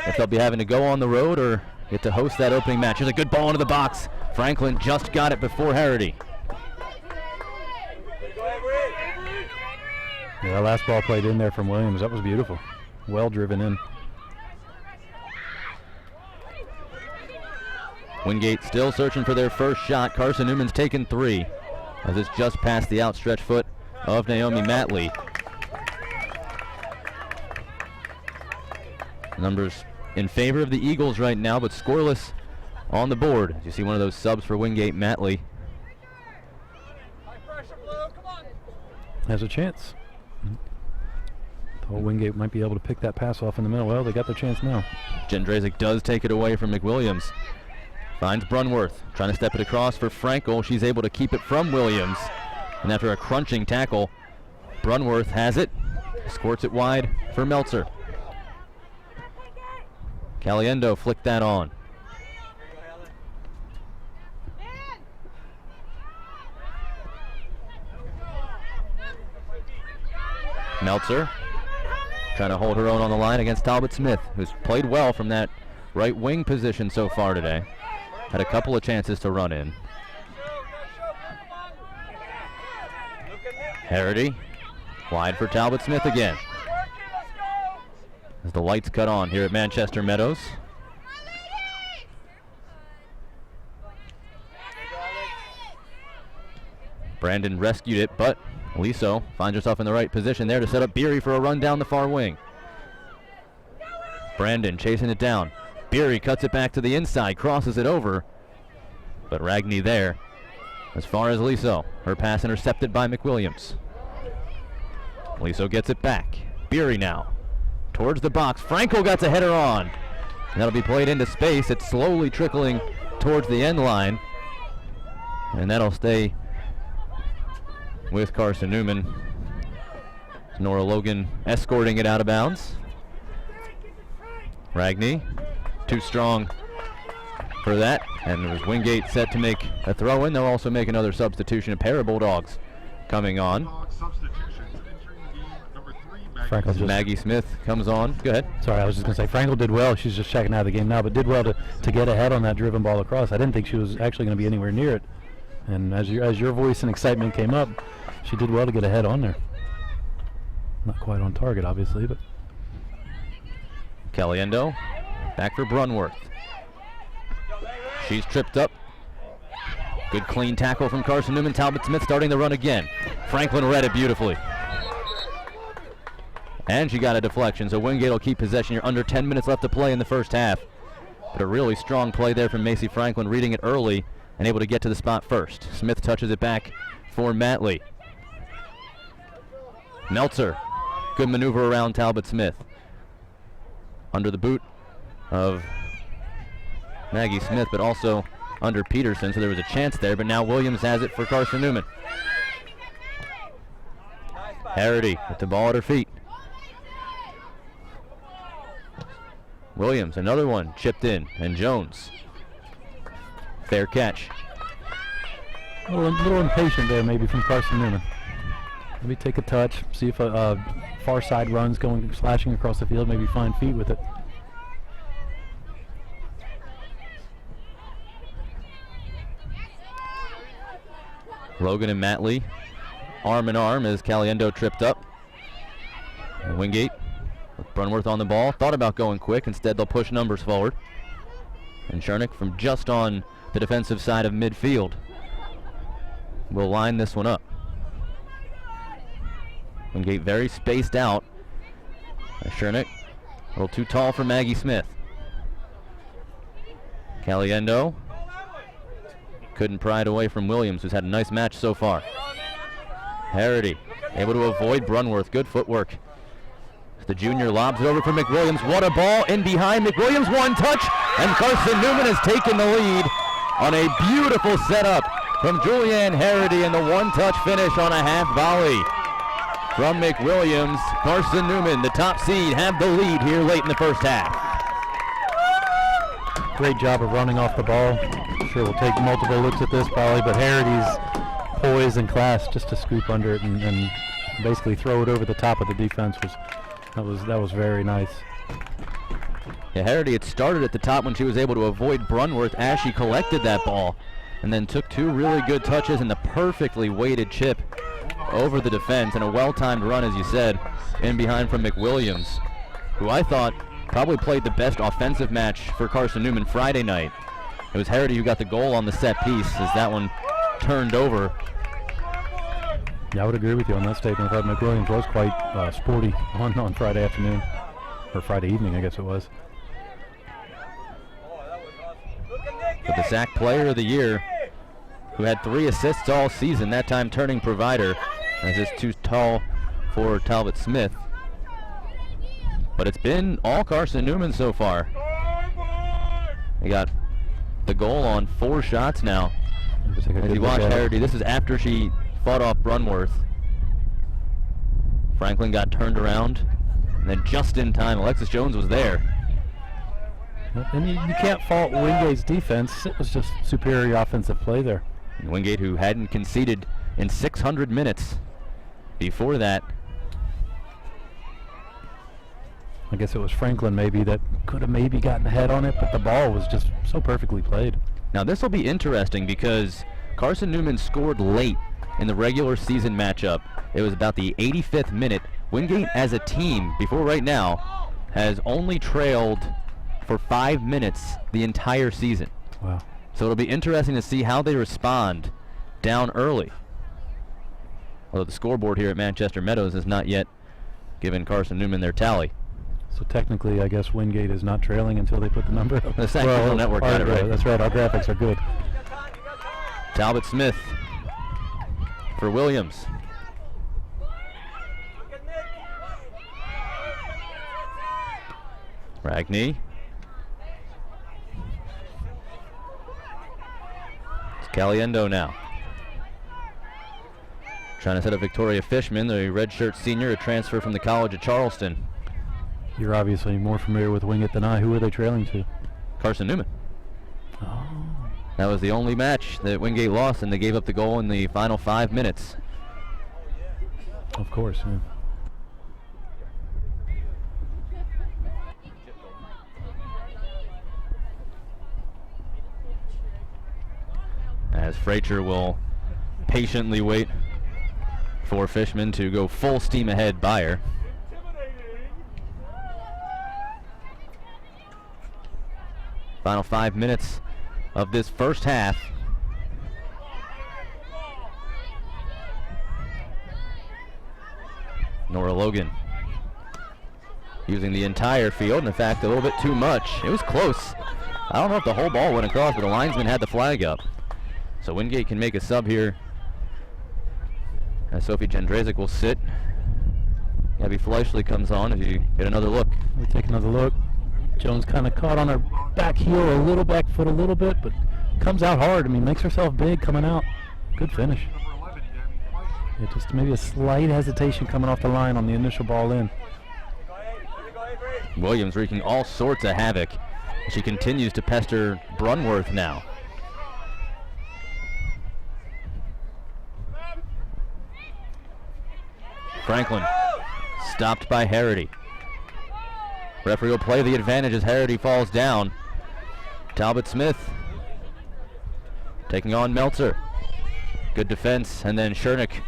if they'll be having to go on the road or get to host that opening match. Here's a good ball into the box. Franklin just got it before Harity. Yeah, that last ball played in there from Williams. That was beautiful. Well driven in. Wingate still searching for their first shot. Carson-Newman's taken 3 as it's just past the outstretched foot of Naomi Matley. Numbers in favor of the Eagles right now, but scoreless on the board. As you see one of those subs for Wingate, Matley. Has a chance. Thought Wingate might be able to pick that pass off in the middle. Well, they got their chance now. Jędrzejczyk does take it away from McWilliams. Finds Brunworth, trying to step it across for Frankel. She's able to keep it from Williams. And after a crunching tackle, Brunworth has it, squirts it wide for Meltzer. Caliendo flicked that on. Meltzer trying to hold her own on the line against Talbot Smith, who's played well from that right wing position so far today. Had a couple of chances to run in. Harity wide for Talbot Smith again. As the lights cut on here at Manchester Meadows. Brandon rescued it, but Liso finds herself in the right position there to set up Beery for a run down the far wing. Brandon chasing it down. Beery cuts it back to the inside, crosses it over, but Ragney there. As far as Liso, her pass intercepted by McWilliams. Liso gets it back. Beery now towards the box. Frankel got the header on. And that'll be played into space. It's slowly trickling towards the end line, and that'll stay with Carson-Newman. Nora Logan escorting it out of bounds. Ragney, too strong for that, and it was Wingate set to make a throw in. They'll also make another substitution. A pair of Bulldogs coming on. Maggie Smith comes on. Go ahead. Sorry, I was just going to say Frankel did well. She's just checking out of the game now, but did well to get ahead on that driven ball across. I didn't think she was actually going to be anywhere near it. And as your voice and excitement came up, she did well to get ahead on there. Not quite on target, obviously, but. Caliendo back for Brunworth. She's tripped up. Good clean tackle from Carson-Newman. Talbot Smith starting the run again. Franklin read it beautifully. And she got a deflection, so Wingate will keep possession. You're under 10 minutes left to play in the first half. But a really strong play there from Macy Franklin, reading it early and able to get to the spot first. Smith touches it back for Matley. Meltzer, good maneuver around Talbot Smith. Under the boot of Maggie Smith, but also under Peterson, so there was a chance there, but now Williams has it for Carson-Newman. Harity with the ball at her feet. Williams, another one chipped in, and Jones. Fair catch. A little impatient there maybe from Carson-Newman. Maybe take a touch, see if a far side run's going slashing across the field, maybe find feet with it. Logan and Matley arm in arm as Caliendo tripped up. And Wingate with Brunworth on the ball. Thought about going quick. Instead, they'll push numbers forward. And Chernick from just on the defensive side of midfield will line this one up. Wingate very spaced out. Chernick a little too tall for Maggie Smith. Caliendo couldn't pry it away from Williams, who's had a nice match so far. Harity able to avoid Brunworth. Good footwork. The junior lobs it over for McWilliams. What a ball in behind. McWilliams, one touch. And Carson-Newman has taken the lead on a beautiful setup from Julianne Harity and the one-touch finish on a half volley from McWilliams. Carson-Newman, the top seed, have the lead here late in the first half. Great job of running off the ball. I'm sure we'll take multiple looks at this probably, but Harity's poise and class just to scoop under it and basically throw it over the top of the defense that was very nice. Yeah, Harity had started at the top when she was able to avoid Brunworth as she collected that ball, and then took two really good touches and the perfectly weighted chip over the defense, and a well-timed run, as you said, in behind from McWilliams, who I thought probably played the best offensive match for Carson-Newman Friday night. It was Harity who got the goal on the set piece as that one turned over. Yeah, I would agree with you on that statement. I thought McWilliams was quite sporty on Friday afternoon, or Friday evening, I guess it was. But the SAC Player of the Year, who had 3 assists all season, that time turning provider, as it's too tall for Talbot Smith. But it's been all Carson-Newman so far. They got the goal on 4 shots now. As you watch Harity, this is after she fought off Brunworth. Franklin got turned around, and then just in time, Alexis Jones was there. And you can't fault Wingate's defense. It was just superior offensive play there. And Wingate, who hadn't conceded in 600 minutes before that. I guess it was Franklin maybe that could have maybe gotten ahead on it, but the ball was just so perfectly played. Now this will be interesting because Carson-Newman scored late in the regular season matchup. It was about the 85th minute. Wingate as a team, before right now, has only trailed for 5 minutes the entire season. Wow. So it'll be interesting to see how they respond down early. Although the scoreboard here at Manchester Meadows has not yet given Carson-Newman their tally. So technically, I guess Wingate is not trailing until they put the number up. The SAC Digital Network got it right. That's right, our graphics are good. Talbot Smith for Williams. Ragney. It's Caliendo now. Trying to set up Victoria Fishman, the redshirt senior, a transfer from the College of Charleston. You're obviously more familiar with Wingate than I. Who are they trailing to? Carson-Newman. Oh. That was the only match that Wingate lost, and they gave up the goal in the final 5 minutes. Of course, yeah. As Frazier will patiently wait for Fishman to go full steam ahead by her. Final 5 minutes of this first half. Nora Logan using the entire field, and in fact a little bit too much. It was close. I don't know if the whole ball went across, but the linesman had the flag up. So Wingate can make a sub here. As Sophie Jędrzejczyk will sit. Gabby Fleischle comes on if you get another look. We take another look. Jones kind of caught on her back heel a little, back foot a little bit, but comes out hard. I mean, makes herself big coming out. Good finish. Yeah, just maybe a slight hesitation coming off the line on the initial ball in. Williams wreaking all sorts of havoc. She continues to pester Brunworth now. Franklin stopped by Harity. Referee will play the advantage as Harity falls down. Talbot Smith taking on Meltzer. Good defense, and then Schernick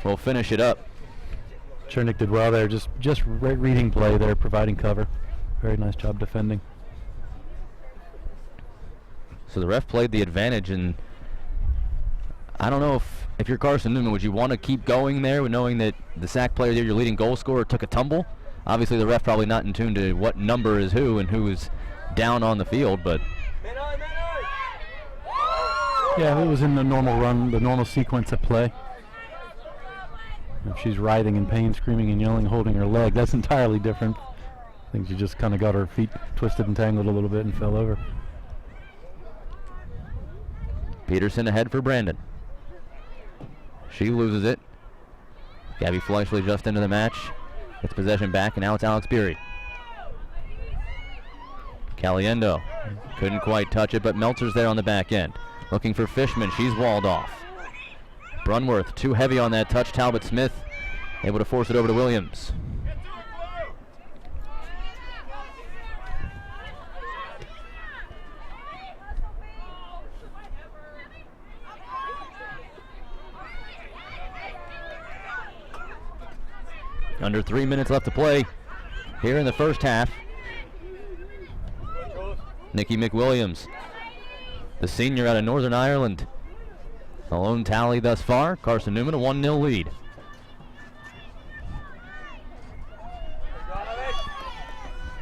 will finish it up. Schernick did well there, just reading play there, providing cover. Very nice job defending. So the ref played the advantage, and I don't know if you're Carson-Newman, would you want to keep going there knowing that the SAC player there, your leading goal scorer, took a tumble? Obviously the ref probably not in tune to what number is who and who is down on the field, but yeah, it was in the normal run, the normal sequence of play. If she's writhing in pain, screaming and yelling, holding her leg, that's entirely different. I think she just kind of got her feet twisted and tangled a little bit and fell over. Peterson ahead for Brandon. She loses it. Gabby Fleischle just into the match. Gets possession back, and now it's Alex Beery. Caliendo couldn't quite touch it, but Meltzer's there on the back end. Looking for Fishman. She's walled off. Brunworth too heavy on that touch. Talbot Smith able to force it over to Williams. Under 3 minutes left to play here in the first half. Nikki McWilliams, the senior out of Northern Ireland. The lone tally thus far, Carson-Newman, a 1-0 lead.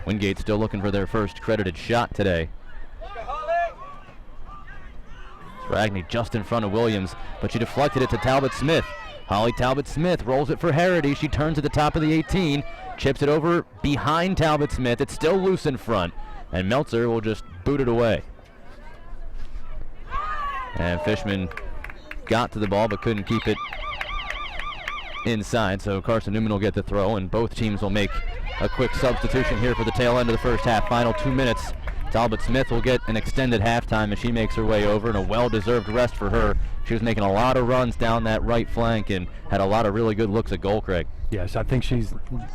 Wingate still looking for their first credited shot today. Ragney just in front of Williams, but she deflected it to Talbot Smith. Holly Talbot Smith rolls it for Harity. She turns at the top of the 18, chips it over behind Talbot Smith. It's still loose in front, and Meltzer will just boot it away. And Fishman got to the ball but couldn't keep it inside, so Carson-Newman will get the throw, and both teams will make a quick substitution here for the tail end of the first half. Final 2 minutes. Talbot Smith will get an extended halftime as she makes her way over, and a well-deserved rest for her. She was making a lot of runs down that right flank and had a lot of really good looks at goal, Craig. Yes, I think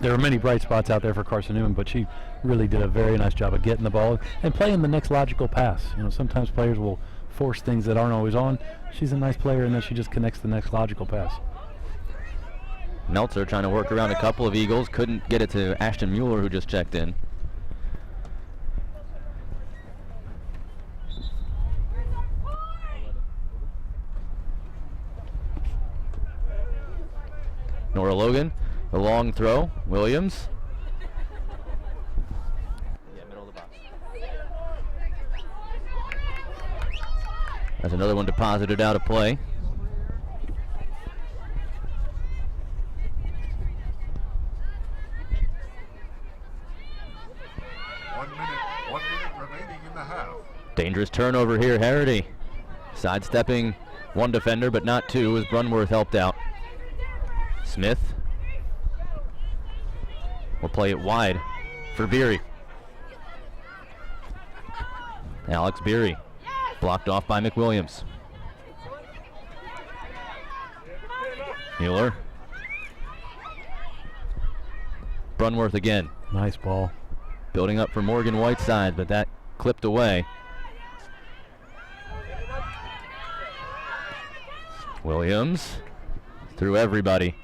there are many bright spots out there for Carson-Newman, but she really did a very nice job of getting the ball and playing the next logical pass. You know, sometimes players will force things that aren't always on. She's a nice player, and then she just connects the next logical pass. Meltzer trying to work around a couple of Eagles. Couldn't get it to Ashton Mueller, who just checked in. Nora Logan, the long throw. Williams. Yeah, middle of the box. That's another one deposited out of play. One minute remaining in the half. Dangerous turnover here, Harity. Sidestepping one defender, but not two, as Brunworth helped out. Smith will play it wide for Beery. Alex Beery blocked off by McWilliams. Mueller. Brunworth again. Nice ball. Building up for Morgan Whiteside, but that clipped away. Williams through everybody.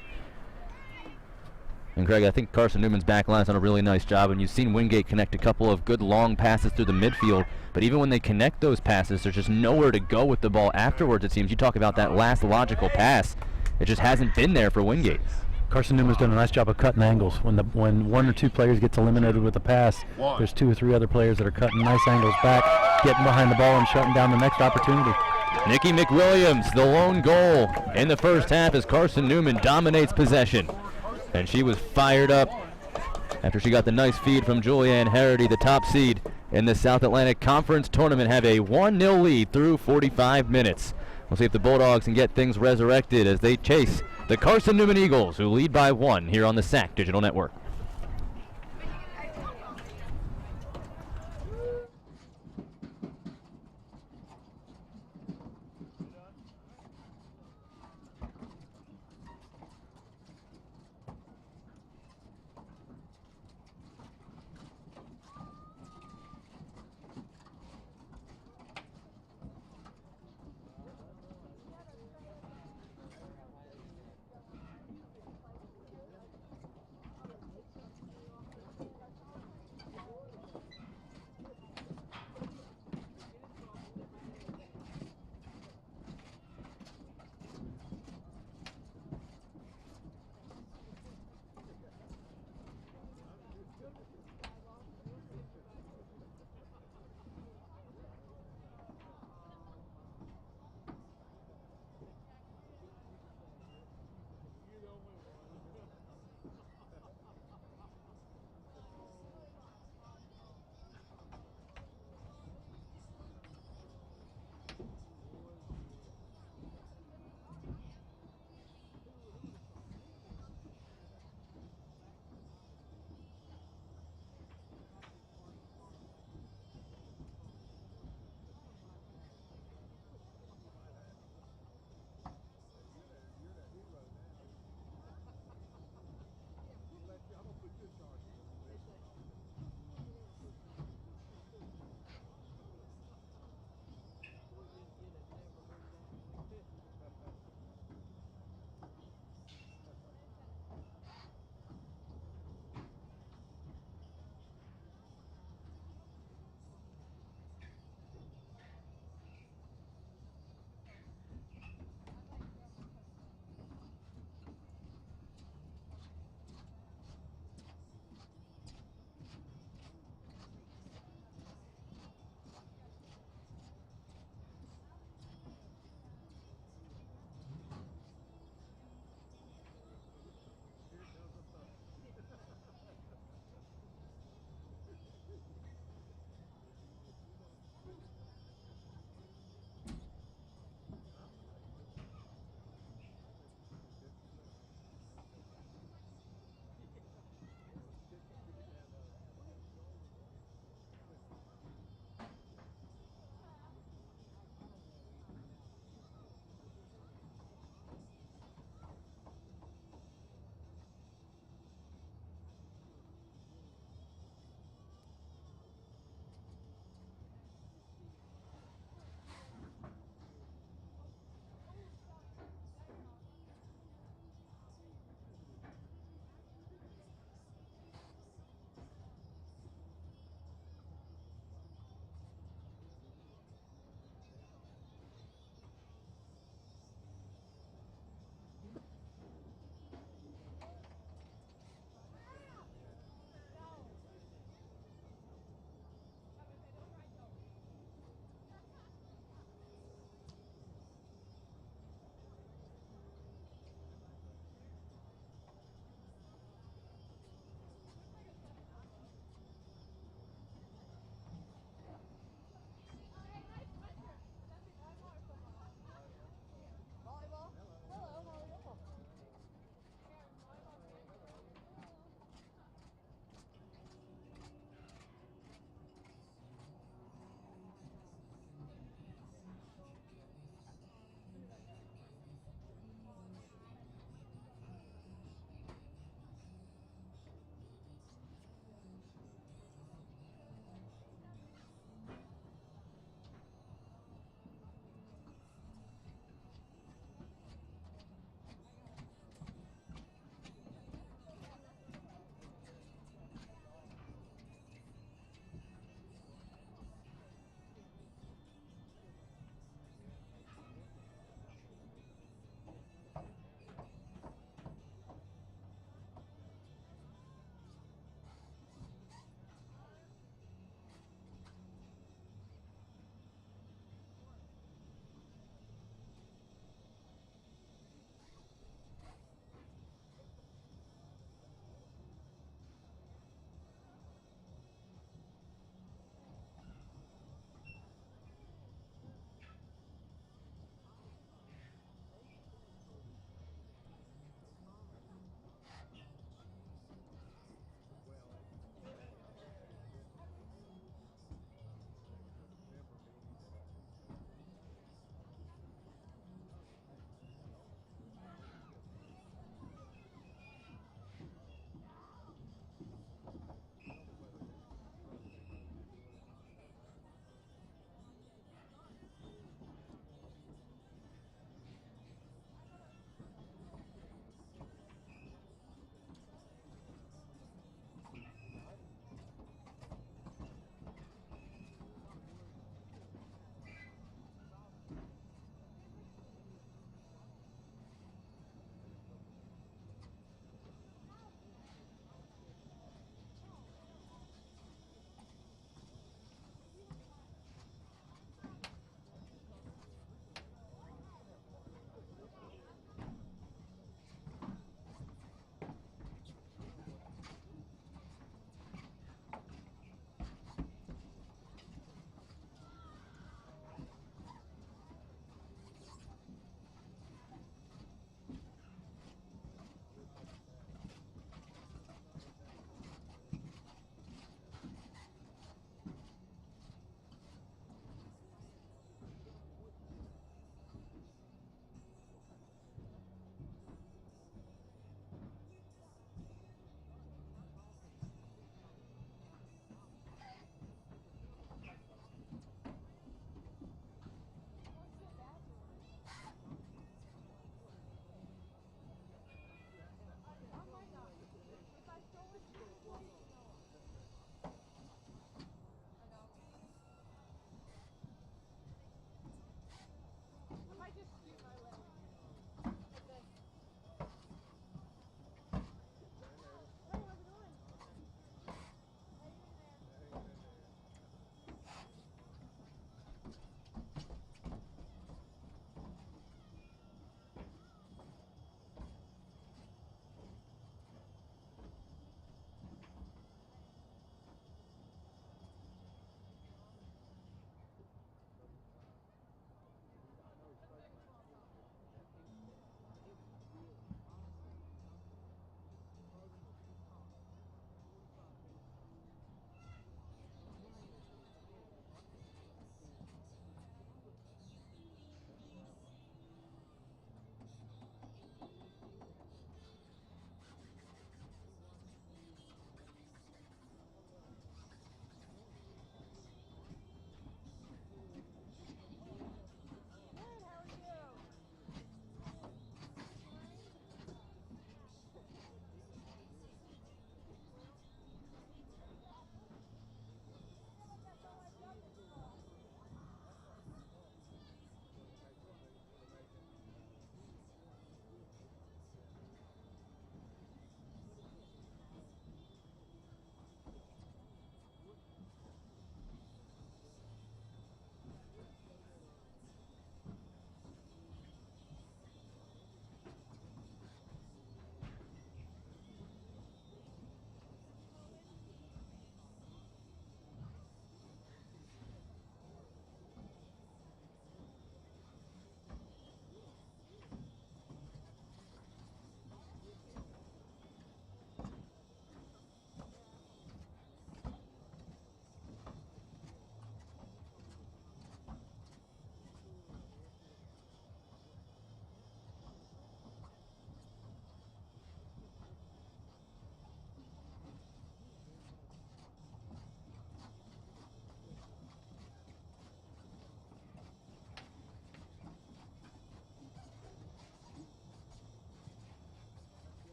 And Craig, I think Carson-Newman's back line's done a really nice job, and you've seen Wingate connect a couple of good long passes through the midfield, but even when they connect those passes, there's just nowhere to go with the ball afterwards, it seems. You talk about that last logical pass. It just hasn't been there for Wingate. Carson-Newman's done a nice job of cutting angles. When one or two players gets eliminated with a pass, there's two or three other players that are cutting nice angles back, getting behind the ball and shutting down the next opportunity. Nikki McWilliams, the lone goal in the first half as Carson-Newman dominates possession. And she was fired up after she got the nice feed from Julianne Harity, the top seed in the South Atlantic Conference Tournament, have a 1-0 lead through 45 minutes. We'll see if the Bulldogs can get things resurrected as they chase the Carson-Newman Eagles, who lead by 1 here on the SAC Digital Network.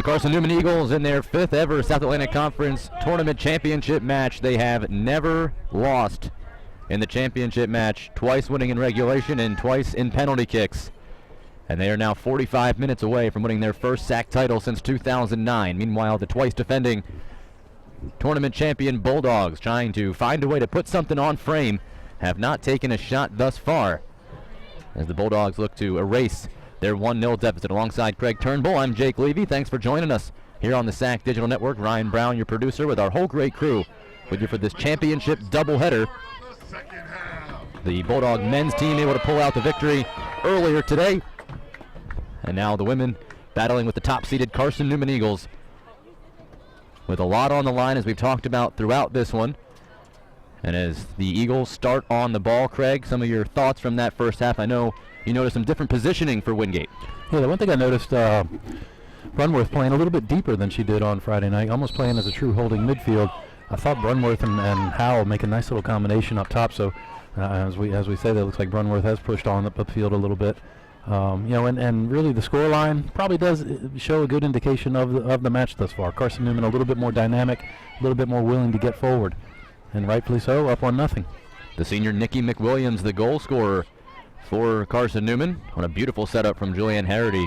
The Carson-Newman Eagles in their 5th ever South Atlantic Conference Tournament Championship match. They have never lost in the championship match, twice winning in regulation and twice in penalty kicks. And they are now 45 minutes away from winning their first SAC title since 2009. Meanwhile, the twice defending tournament champion Bulldogs, trying to find a way to put something on frame, have not taken a shot thus far, as the Bulldogs look to erase their 1-0 deficit. Alongside Craig Turnbull, I'm Jake Levy. Thanks for joining us here on the SAC Digital Network. Ryan Brown, your producer, with our whole great crew with you for this championship doubleheader. The Bulldog men's team able to pull out the victory earlier today, and now the women battling with the top-seeded Carson-Newman Eagles, with a lot on the line, as we've talked about throughout this one. And as the Eagles start on the ball, Craig, some of your thoughts from that first half. I know you noticed some different positioning for Wingate. Yeah, the one thing I noticed, Brunworth playing a little bit deeper than she did on Friday night, almost playing as a true holding midfield. I thought Brunworth and Howell make a nice little combination up top. So as we say, that looks like Brunworth has pushed on the field a little bit. And really the score line probably does show a good indication of the match thus far. Carson-Newman a little bit more dynamic, a little bit more willing to get forward, and rightfully so, up 1-0. The senior Nikki McWilliams, the goal scorer for Carson-Newman, on a beautiful setup from Julianne Harity.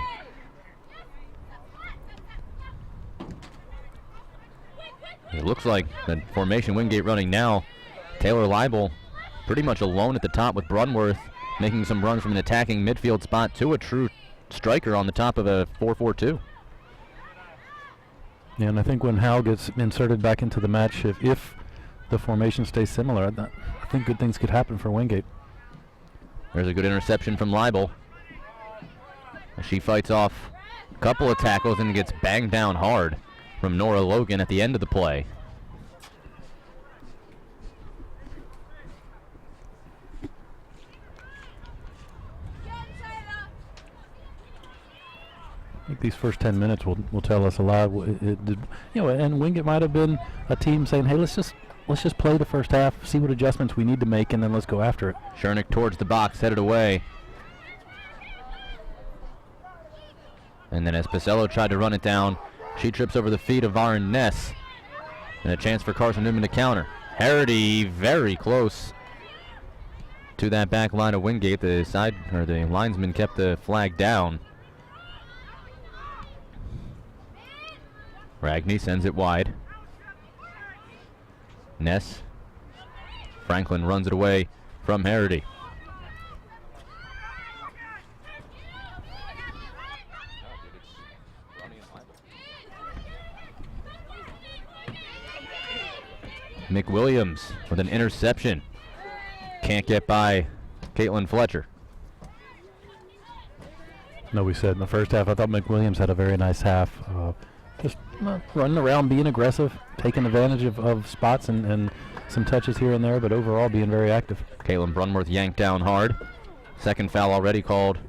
It looks like the formation Wingate running now. Taylor Leibel pretty much alone at the top, with Brunworth making some runs from an attacking midfield spot to a true striker on the top of a 4-4-2. Yeah, and I think when Hal gets inserted back into the match, if the formation stays similar, I think good things could happen for Wingate. There's a good interception from Leibel. She fights off a couple of tackles and gets banged down hard from Nora Logan at the end of the play. I think these first 10 minutes will tell us a lot. And Wingate might have been a team saying, "Hey, let's just play the first half, see what adjustments we need to make, and then let's go after it." Schernick towards the box, headed away. And then as Pisello tried to run it down, she trips over the feet of Varen Ness, and a chance for Carson-Newman to counter. Harity very close to that back line of Wingate. The linesman kept the flag down. Ragney sends it wide. Ness. Franklin runs it away from Harity. McWilliams with an interception. Can't get by Caitlin Fletcher. No, we said in the first half, I thought McWilliams had a very nice half. Just running around, being aggressive, taking advantage of spots and some touches here and there, but overall being very active. Caitlin Brunworth yanked down hard. Second foul already called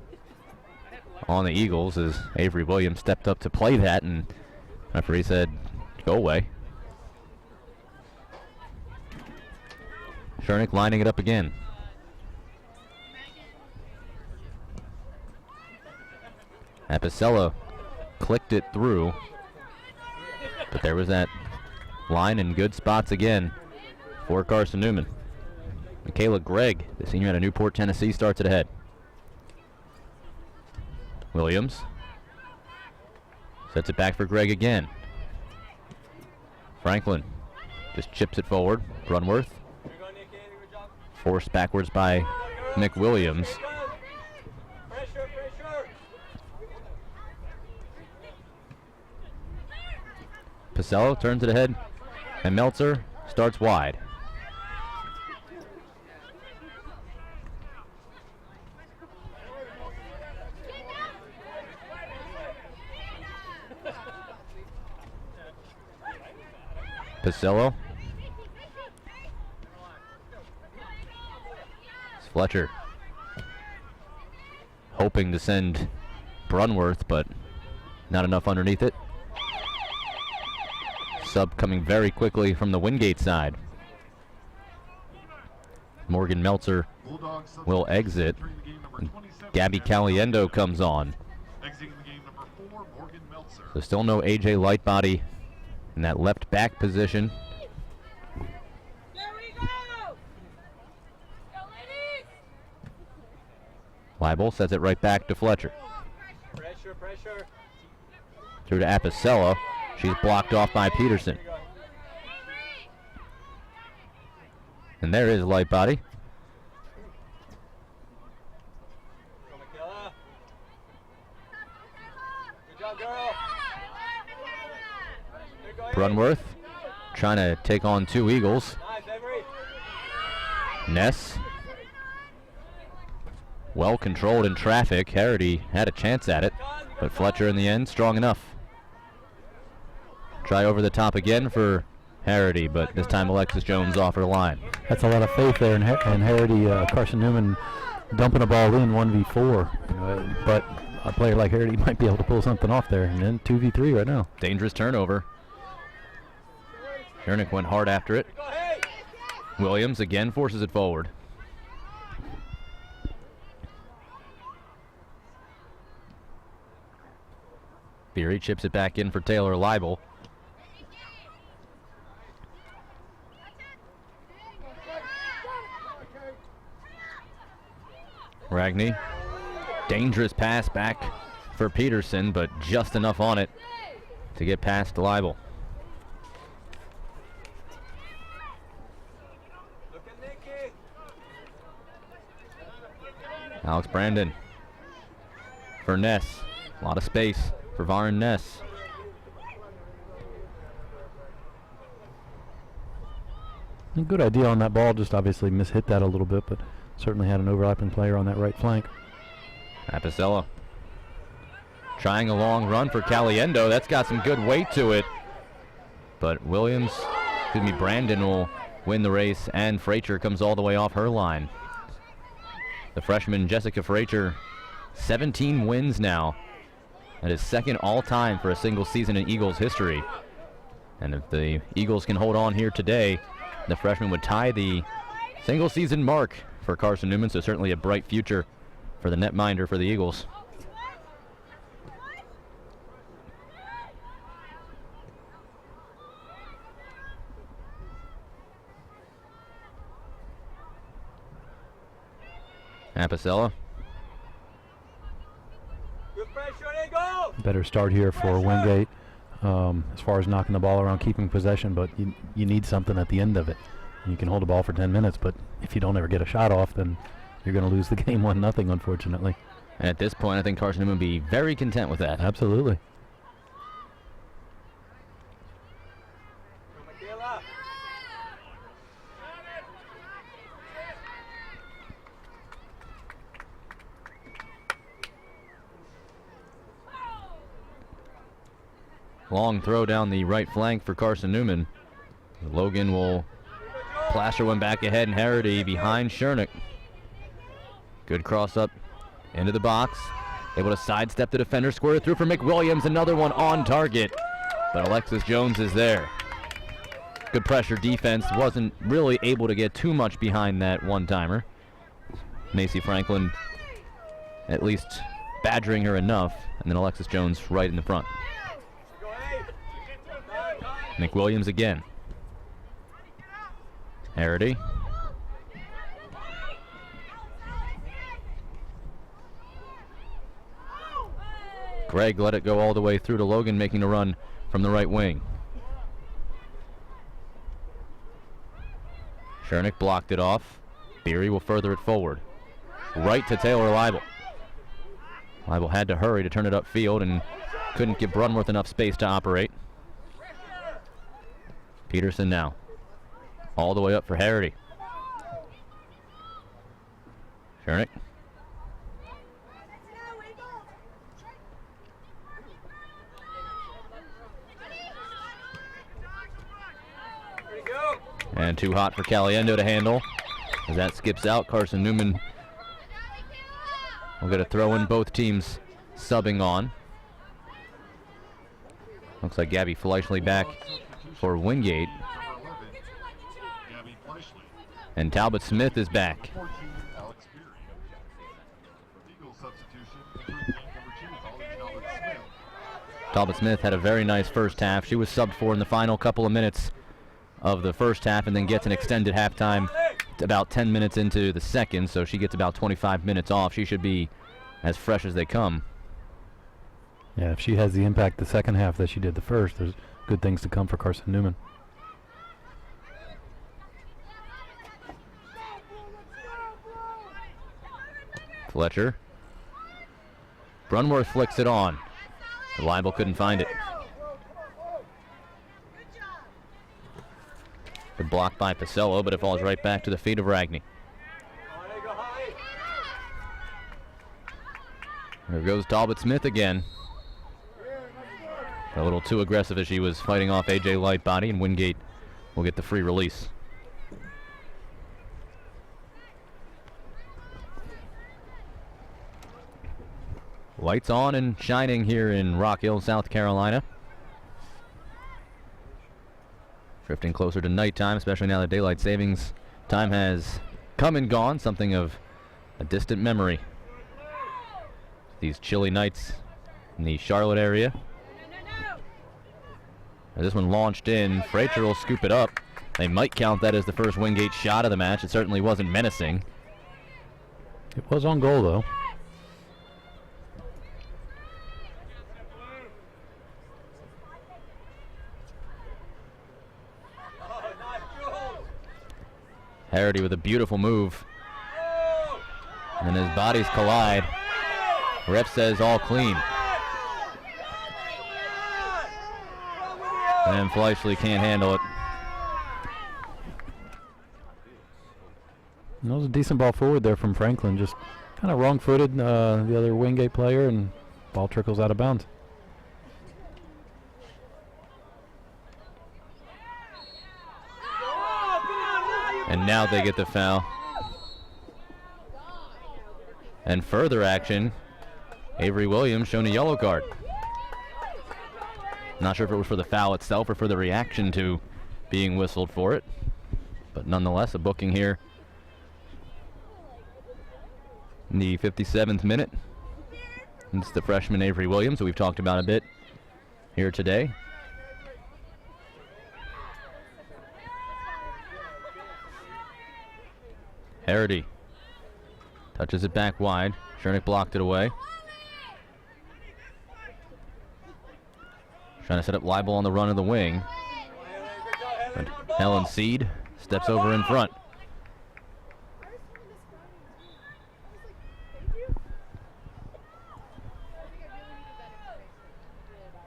on the Eagles as Avery Williams stepped up to play that, and referee said, "Go away." Schernick lining it up again. Apicella clicked it through, but there was that line in good spots again for Carson-Newman. Michaela Gregg, the senior out of Newport, Tennessee, starts it ahead. Williams sets it back for Gregg again. Franklin just chips it forward. Brunworth forced backwards by McWilliams. Pisello turns it ahead, and Meltzer starts wide. Pisello. It's Fletcher hoping to send Brunworth, but not enough underneath it. Sub coming very quickly from the Wingate side. Morgan Meltzer will exit. Gabby Caliendo comes on. Exiting the game, number 4, Morgan Meltzer. announcer. So still no A.J. Lightbody in that left back position. Leibel sets it right back to Fletcher. Pressure. Through to Apicella. She's blocked off by Peterson. And there is Lightbody. Good job, girl. Brunworth trying to take on two Eagles. Nice, Avery. Ness. Well controlled in traffic. Harity had a chance at it, but Fletcher in the end strong enough. Try over the top again for Harity, but this time Alexis Jones off her line. That's a lot of faith there in Harity. Carson-Newman dumping a ball in 1v4, but a player like Harity might be able to pull something off there, and then 2v3 right now. Dangerous turnover. Chernick went hard after it. Williams again forces it forward. Beery chips it back in for Taylor Leibel. Ragney, dangerous pass back for Peterson, but just enough on it to get past Leibel. Alex Brandon for Ness. A lot of space for Varen Ness. A good idea on that ball, just obviously mishit that a little bit, but certainly had an overlapping player on that right flank. Apicella trying a long run for Caliendo. That's got some good weight to it. But Brandon will win the race, and Frazier comes all the way off her line. The freshman Jessica Frazier, 17 wins now. That is second all-time for a single season in Eagles history. And if the Eagles can hold on here today, the freshman would tie the single season mark for Carson-Newman, so certainly a bright future for the netminder for the Eagles. Apicella. Good pressure, there you go. Better start here for Wingate as far as knocking the ball around, keeping possession, but you need something at the end of it. You can hold the ball for 10 minutes, but if you don't ever get a shot off, then you're going to lose the game 1-0, unfortunately. And at this point, I think Carson-Newman would be very content with that. Absolutely. Long throw down the right flank for Carson-Newman. Logan will plaster one back ahead, and Harity behind Chernick. Good cross up into the box. Able to sidestep the defender, square it through for McWilliams. Another one on target, but Alexis Jones is there. Good pressure defense. Wasn't really able to get too much behind that one-timer. Macy Franklin at least badgering her enough, and then Alexis Jones right in the front. McWilliams again. Harity. Gregg let it go all the way through to Logan, making a run from the right wing. Chernick blocked it off. Beery will further it forward. Right to Taylor Leibel. Leibel had to hurry to turn it upfield and couldn't give Brunworth enough space to operate. Peterson now. All the way up for Harity. Chernick. And too hot for Caliendo to handle. As that skips out, Carson-Newman will get a throw in. Both teams subbing on. Looks like Gabby Fleischle back for Wingate. And Talbot Smith is back. Talbot Smith had a very nice first half. She was subbed for in the final couple of minutes of the first half and then gets an extended halftime about 10 minutes into the second, so she gets about 25 minutes off. She should be as fresh as they come. Yeah, if she has the impact the second half that she did the first, there's good things to come for Carson-Newman. Fletcher. Brunworth flicks it on. Leibel couldn't find it. Good block by Pacello, but it falls right back to the feet of Ragney. There goes Talbot Smith again. A little too aggressive as she was fighting off A.J. Lightbody, and Wingate will get the free release. Lights on and shining here in Rock Hill, South Carolina. Drifting closer to nighttime, especially now that daylight savings time has come and gone, something of a distant memory. These chilly nights in the Charlotte area. As this one launched in, Frater will scoop it up. They might count that as the first Wingate shot of the match. It certainly wasn't menacing. It was on goal, though. Harity with a beautiful move. And then his bodies collide. Ref says all clean. And Fleischle can't handle it. And that was a decent ball forward there from Franklin. Just kind of wrong-footed, the other Wingate player, and ball trickles out of bounds. And now they get the foul. And further action, Avery Williams shown a yellow card. Not sure if it was for the foul itself or for the reaction to being whistled for it. But nonetheless, a booking here in the 57th minute. It's the freshman Avery Williams, who we've talked about a bit here today. Harity touches it back wide. Schernick blocked it away. Trying to set up Leibel on the run of the wing. But Helen Seed steps over in front.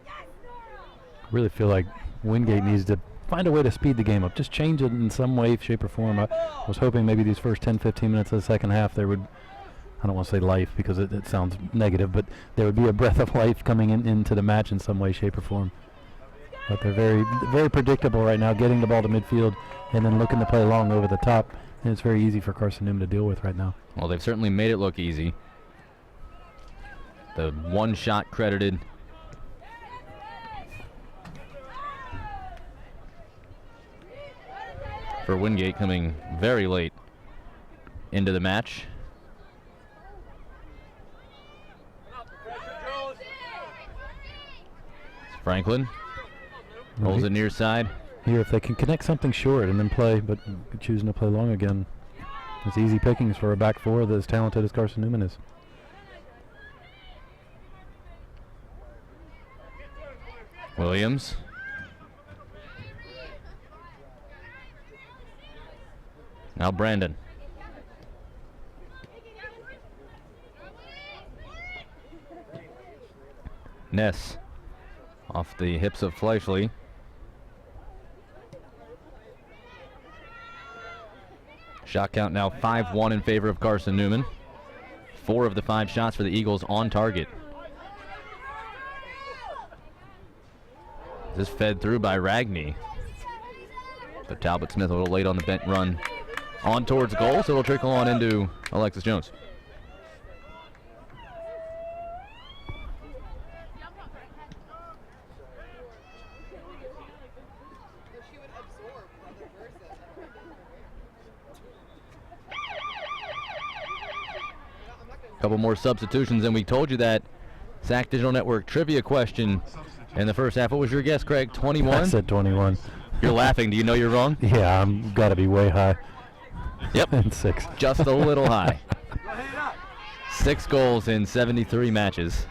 I really feel like Wingate needs to find a way to speed the game up. Just change it in some way, shape, or form. I was hoping maybe these first 10, 15 minutes of the second half there would, I don't want to say life because it sounds negative, but there would be a breath of life coming into the match in some way, shape, or form. But they're very, very predictable right now, getting the ball to midfield and then looking to play long over the top. And it's very easy for Carson-Newman to deal with right now. Well, they've certainly made it look easy. The one shot credited for Wingate coming very late into the match. Franklin rolls it near side. Here, if they can connect something short and then play, but choosing to play long again, it's easy pickings for a back four that's as talented as Carson-Newman is. Williams. Now Brandon. Ness off the hips of Fleischle. Shot count now 5-1 in favor of Carson-Newman. 4 of the 5 shots for the Eagles on target. This is fed through by Ragney. But Talbot Smith a little late on the bent run on towards goal, so it'll trickle on into Alexis Jones. Couple more substitutions, and we told you that SAC Digital Network trivia question in the first half. What was your guess, Craig? 21? I said 21. You're laughing. Do you know you're wrong? Yeah, I'm got to be way high. Yep. And 6. Just a little high. 6 goals in 73 matches.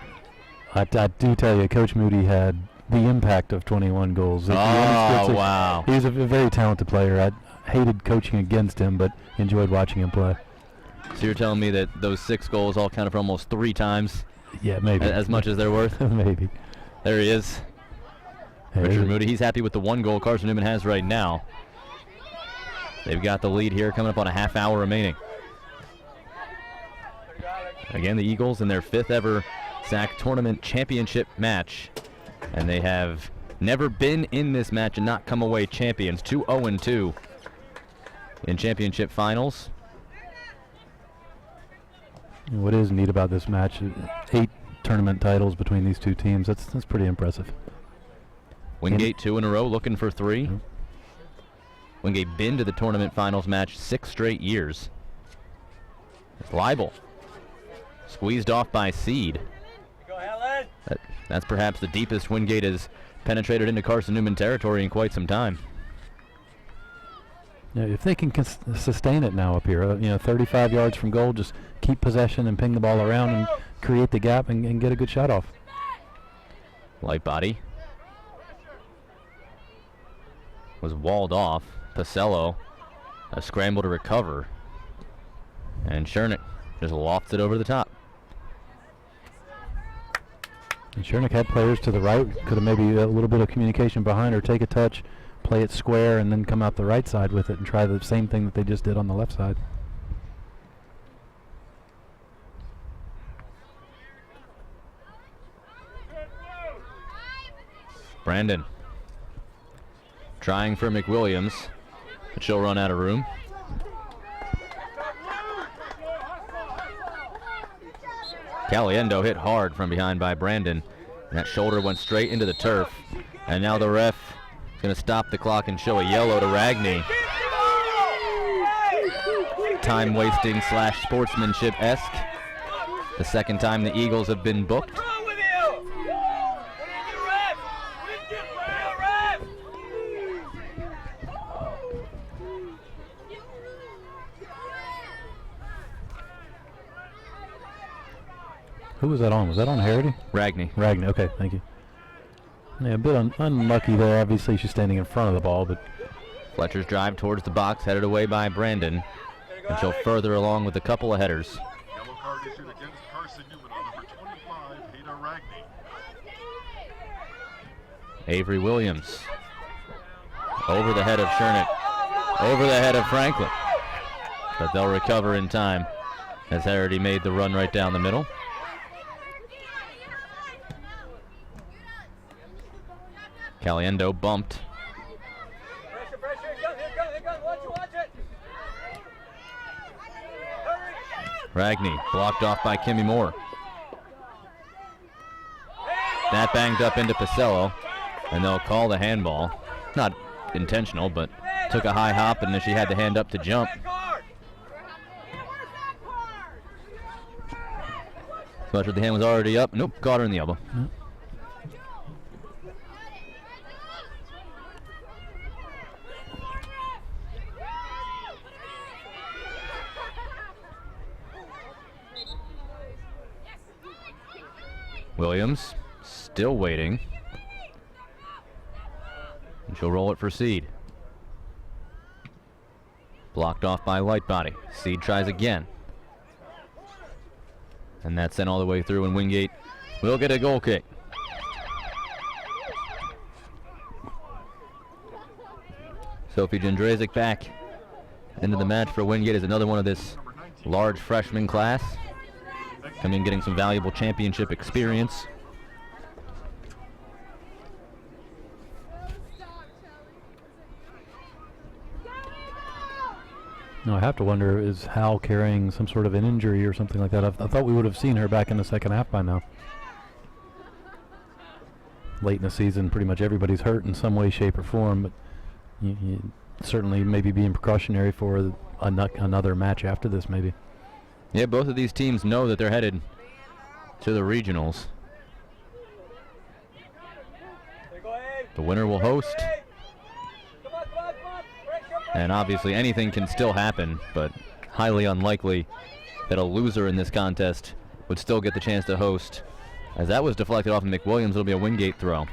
I do tell you, Coach Moody had the impact of 21 goals. Wow. He's a very talented player. I hated coaching against him, but enjoyed watching him play. So you're telling me that those 6 goals all counted for almost 3 times Yeah, maybe. as much as they're worth? Maybe. There he is. Hey, Richard Moody, he's happy with the 1 goal Carson-Newman has right now. They've got the lead here coming up on a half hour remaining. Again, the Eagles in their 5th ever SAC tournament championship match. And they have never been in this match and not come away champions. 2-0-2 in championship finals. What is neat about this match, 8 tournament titles between these two teams. That's pretty impressive. Wingate 2 in a row, looking for 3. Wingate been to the tournament finals match 6 straight years. It's Leibel. Squeezed off by Seed. Go, Helen. That's perhaps the deepest Wingate has penetrated into Carson-Newman territory in quite some time. Yeah, if they can sustain it now up here, 35 yards from goal, just keep possession and ping the ball around and create the gap and get a good shot off. Light body. Was walled off. Pacello, a scramble to recover. And Chernick just lofts it over the top. And Chernick had players to the right. Could have maybe a little bit of communication behind her, take a touch, play it square, and then come out the right side with it and try the same thing that they just did on the left side. Brandon trying for McWilliams, but she'll run out of room. Caliendo hit hard from behind by Brandon. And that shoulder went straight into the turf. And now the ref is going to stop the clock and show a yellow to Ragney. Time wasting / sportsmanship-esque. The second time the Eagles have been booked. Who was that on? Was that on Harity? Ragney. Ragney, okay, thank you. Yeah, a bit unlucky there. Obviously, she's standing in front of the ball, but Fletcher's drive towards the box, headed away by Brandon. And she'll further along with a couple of headers. Yellow card issued against Carson-Newman on number 25, Hayda Ragney. Avery Williams. Over the head of Chernick. Over the head of Franklin. But they'll recover in time as Harity made the run right down the middle. Caliendo bumped. Pressure, here comes, watch it. Hurry. Ragney blocked off by Kimmy Moore. That banged up into Pacello, and they'll call the handball. Not intentional, but took a high hop, and then she had the hand up to jump. Fletcher, the hand was already up. Nope, got her in the elbow. Williams still waiting. And she'll roll it for Seed. Blocked off by Lightbody. Seed tries again. And that's sent all the way through, and Wingate will get a goal kick. Sophie Jędrzejczyk back into the match for Wingate is another one of this large freshman class. Coming in getting some valuable championship experience. No, I have to wonder, is Hal carrying some sort of an injury or something like that? I thought we would have seen her back in the second half by now. Late in the season, pretty much everybody's hurt in some way, shape, or form, but you certainly maybe being precautionary for another match after this, maybe. Yeah, both of these teams know that they're headed to the regionals. The winner will host. Come on, come on, come on. Pressure, And obviously anything can still happen, but highly unlikely that a loser in this contest would still get the chance to host. As that was deflected off of McWilliams, it'll be a Wingate throw.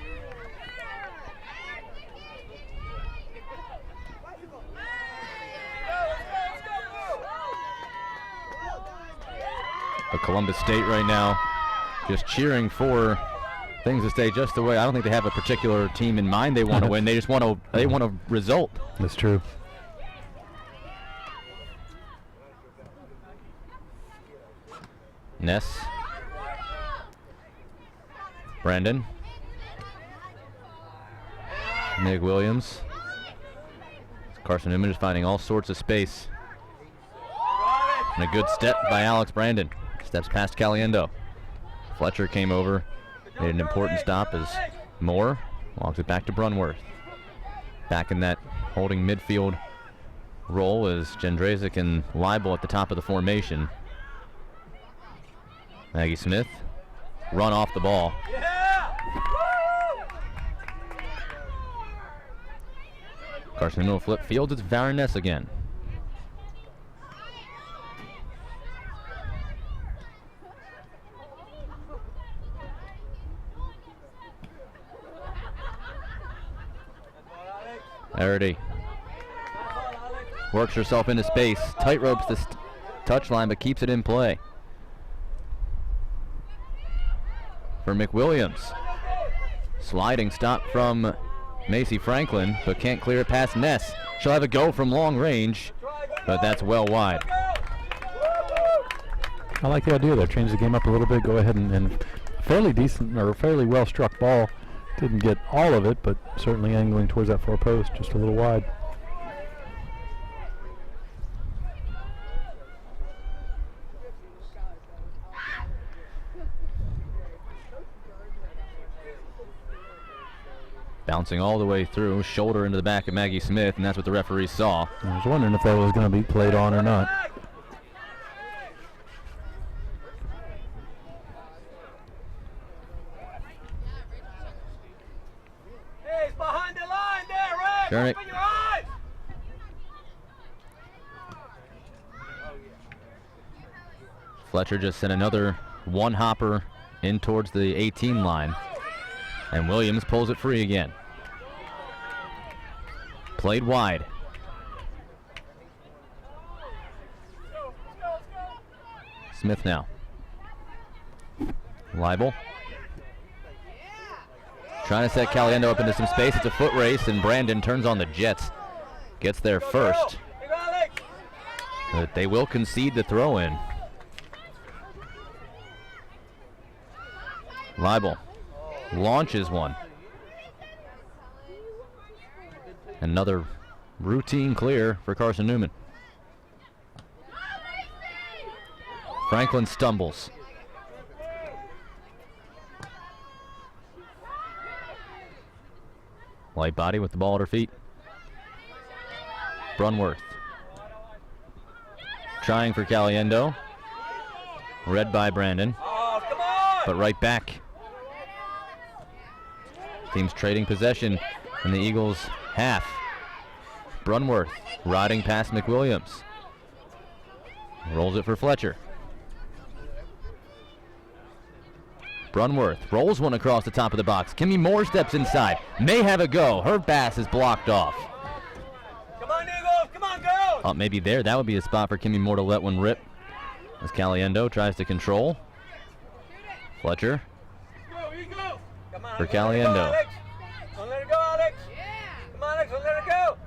But Columbus State right now just cheering for things to stay just the way. I don't think they have a particular team in mind they want to win. They just want a result. That's true. Ness. Brandon. McWilliams. Carson-Newman is finding all sorts of space. And a good step by Alex Brandon. Steps past Caliendo. Fletcher came over, made an important stop as Moore walks it back to Brunworth. Back in that holding midfield role is Jędrzejczyk and Leibel at the top of the formation. Maggie Smith, run off the ball. Carson-Newman flip fields, it's Varaness again. Arity works herself into space, tight ropes the touchline, but keeps it in play. For McWilliams. Sliding stop from Macy Franklin, but can't clear it past Ness. She'll have a go from long range, but that's well wide. I like the idea there. Change the game up a little bit. Go ahead and fairly decent or fairly well struck ball. Didn't get all of it, but certainly angling towards that far post, just a little wide. Bouncing all the way through, shoulder into the back of Maggie Smith, and that's what the referee saw. I was wondering if that was going to be played on or not. Hey, it's behind the line there, Rick. Shernick. Open your eyes. Fletcher just sent another one hopper in towards the 18 line. And Williams pulls it free again. Played wide. Smith now. Leibel. Trying to set Caliendo up into some space. It's a foot race, and Brandon turns on the Jets. Gets there first. But they will concede the throw-in. Leibel launches one. Another routine clear for Carson-Newman. Franklin stumbles. Light body with the ball at her feet. Brunworth. Trying for Caliendo. Read by Brandon. Oh, come on. But right back. Teams trading possession in the Eagles' half. Brunworth riding past McWilliams. Rolls it for Fletcher. Brunworth rolls one across the top of the box. Kimmy Moore steps inside. May have a go. Her pass is blocked off. Come on, Eagles. Come on, girls. Thought maybe there. That would be a spot for Kimmy Moore to let one rip. As Caliendo tries to control. Fletcher. Go, Eagle. Come on. For Don't let it go, Caliendo. Alex. Don't let it go, Alex. Come on, Alex. Don't let it go.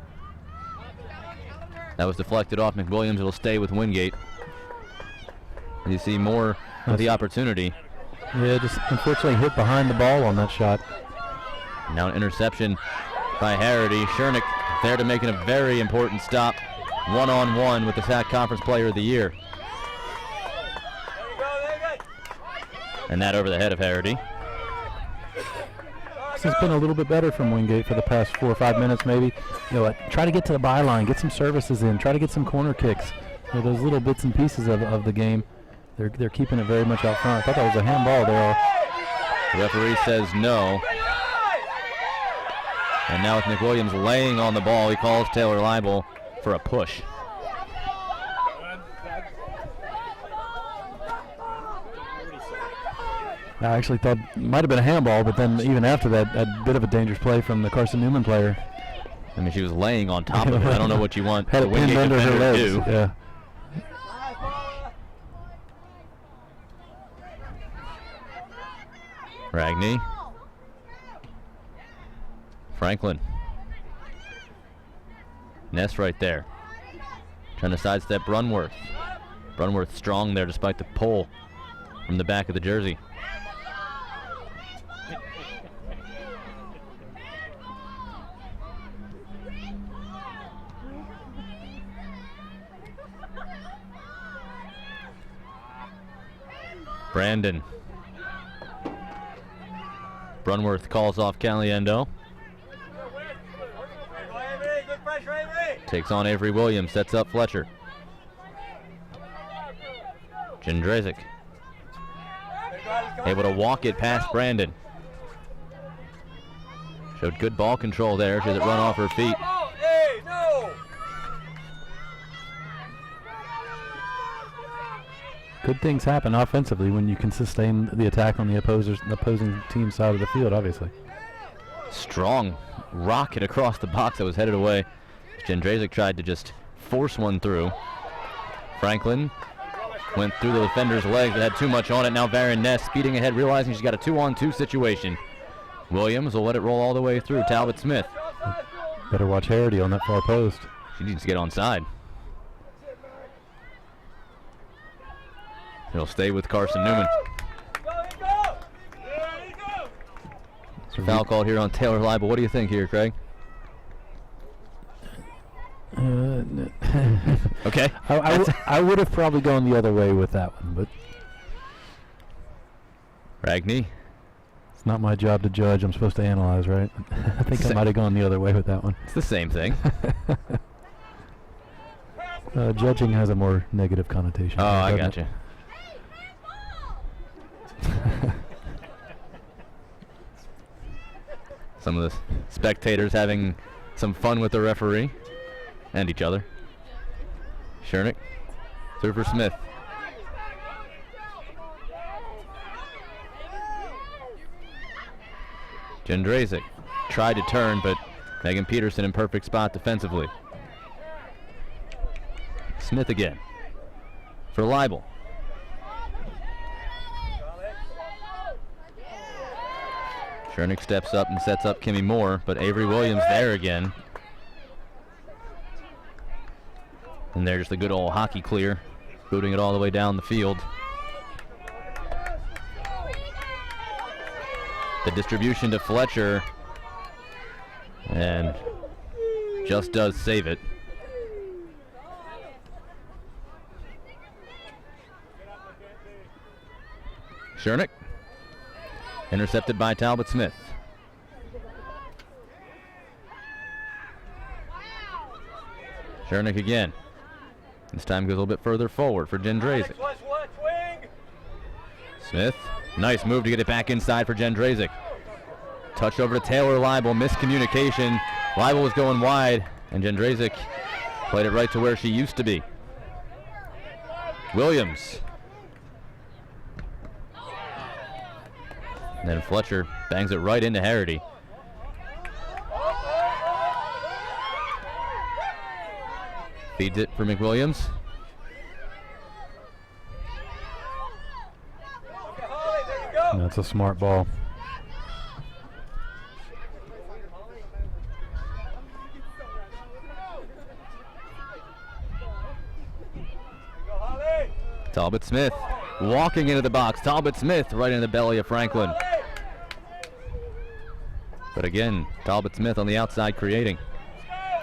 That was deflected off McWilliams. It'll stay with Wingate. And you see Moore with the opportunity. Yeah, just unfortunately hit behind the ball on that shot. Now an interception by Harity. Shernick there to make it a very important stop. One-on-one with the SAC Conference Player of the Year. There you go. There you go. And that over the head of Harity. This has been a little bit better from Wingate for the past 4 or 5 minutes maybe. You know, try to get to the byline, get some services in, try to get some corner kicks. You know, those little bits and pieces of the game. They're keeping it very much out front. I thought that was a handball there. The referee says no. And now with McWilliams laying on the ball, he calls Taylor Leibel for a push. I actually thought it might have been a handball, but then even after that, a bit of a dangerous play from the Carson-Newman player. I mean, she was laying on top of it. I don't know what you want Had the it pinned Wingate under her defender to legs. do. Yeah. Ragney. Franklin. Ness right there. Trying to sidestep Brunworth. Brunworth strong there despite the pull from the back of the jersey. Brandon. Brunworth calls off Caliendo. Takes on Avery Williams, sets up Fletcher. Jędrzejczyk able to walk it past Brandon. Showed good ball control there. She has it run off her feet. Good things happen offensively when you can sustain the attack on the opposing team side of the field, obviously. Strong rocket across the box that was headed away. Jędrzejczyk tried to just force one through. Franklin went through the defender's legs but had too much on it. Now Varon Ness speeding ahead, realizing she's got a 2-on-2 situation. Williams will let it roll all the way through. Talbot Smith. Better watch Harity on that far post. She needs to get onside. He'll stay with Carson-Newman. Foul called here on Taylor Leibel. What do you think here, Craig? Okay. I would have probably gone the other way with that one, but Ragney. it's not my job to judge. I'm supposed to analyze, right? I think I might have gone the other way with that one. It's the same thing. Judging has a more negative connotation. Oh, I doesn't got you. Some of the spectators having some fun with the referee and each other. Schernick through for Smith. Jędrzejczyk tried to turn, but Megan Peterson in perfect spot defensively. Smith again for Leibel. Schernick steps up and sets up Kimmy Moore, but Avery Williams there again. And there's just a good old hockey clear, booting it all the way down the field. The distribution to Fletcher, and just does save it. Schernick, intercepted by Talbot Smith. Schernick again. This time goes a little bit further forward for Jędrzejczyk. Smith, nice move to get it back inside for Jędrzejczyk. Touch over to Taylor Leibel, miscommunication. Leibel was going wide, and Jędrzejczyk played it right to where she used to be. Williams. And then Fletcher bangs it right into Harity. Feeds it for McWilliams. That's a smart ball. Talbot Smith walking into the box. Talbot Smith right in the belly of Franklin. But again, Talbot Smith on the outside creating.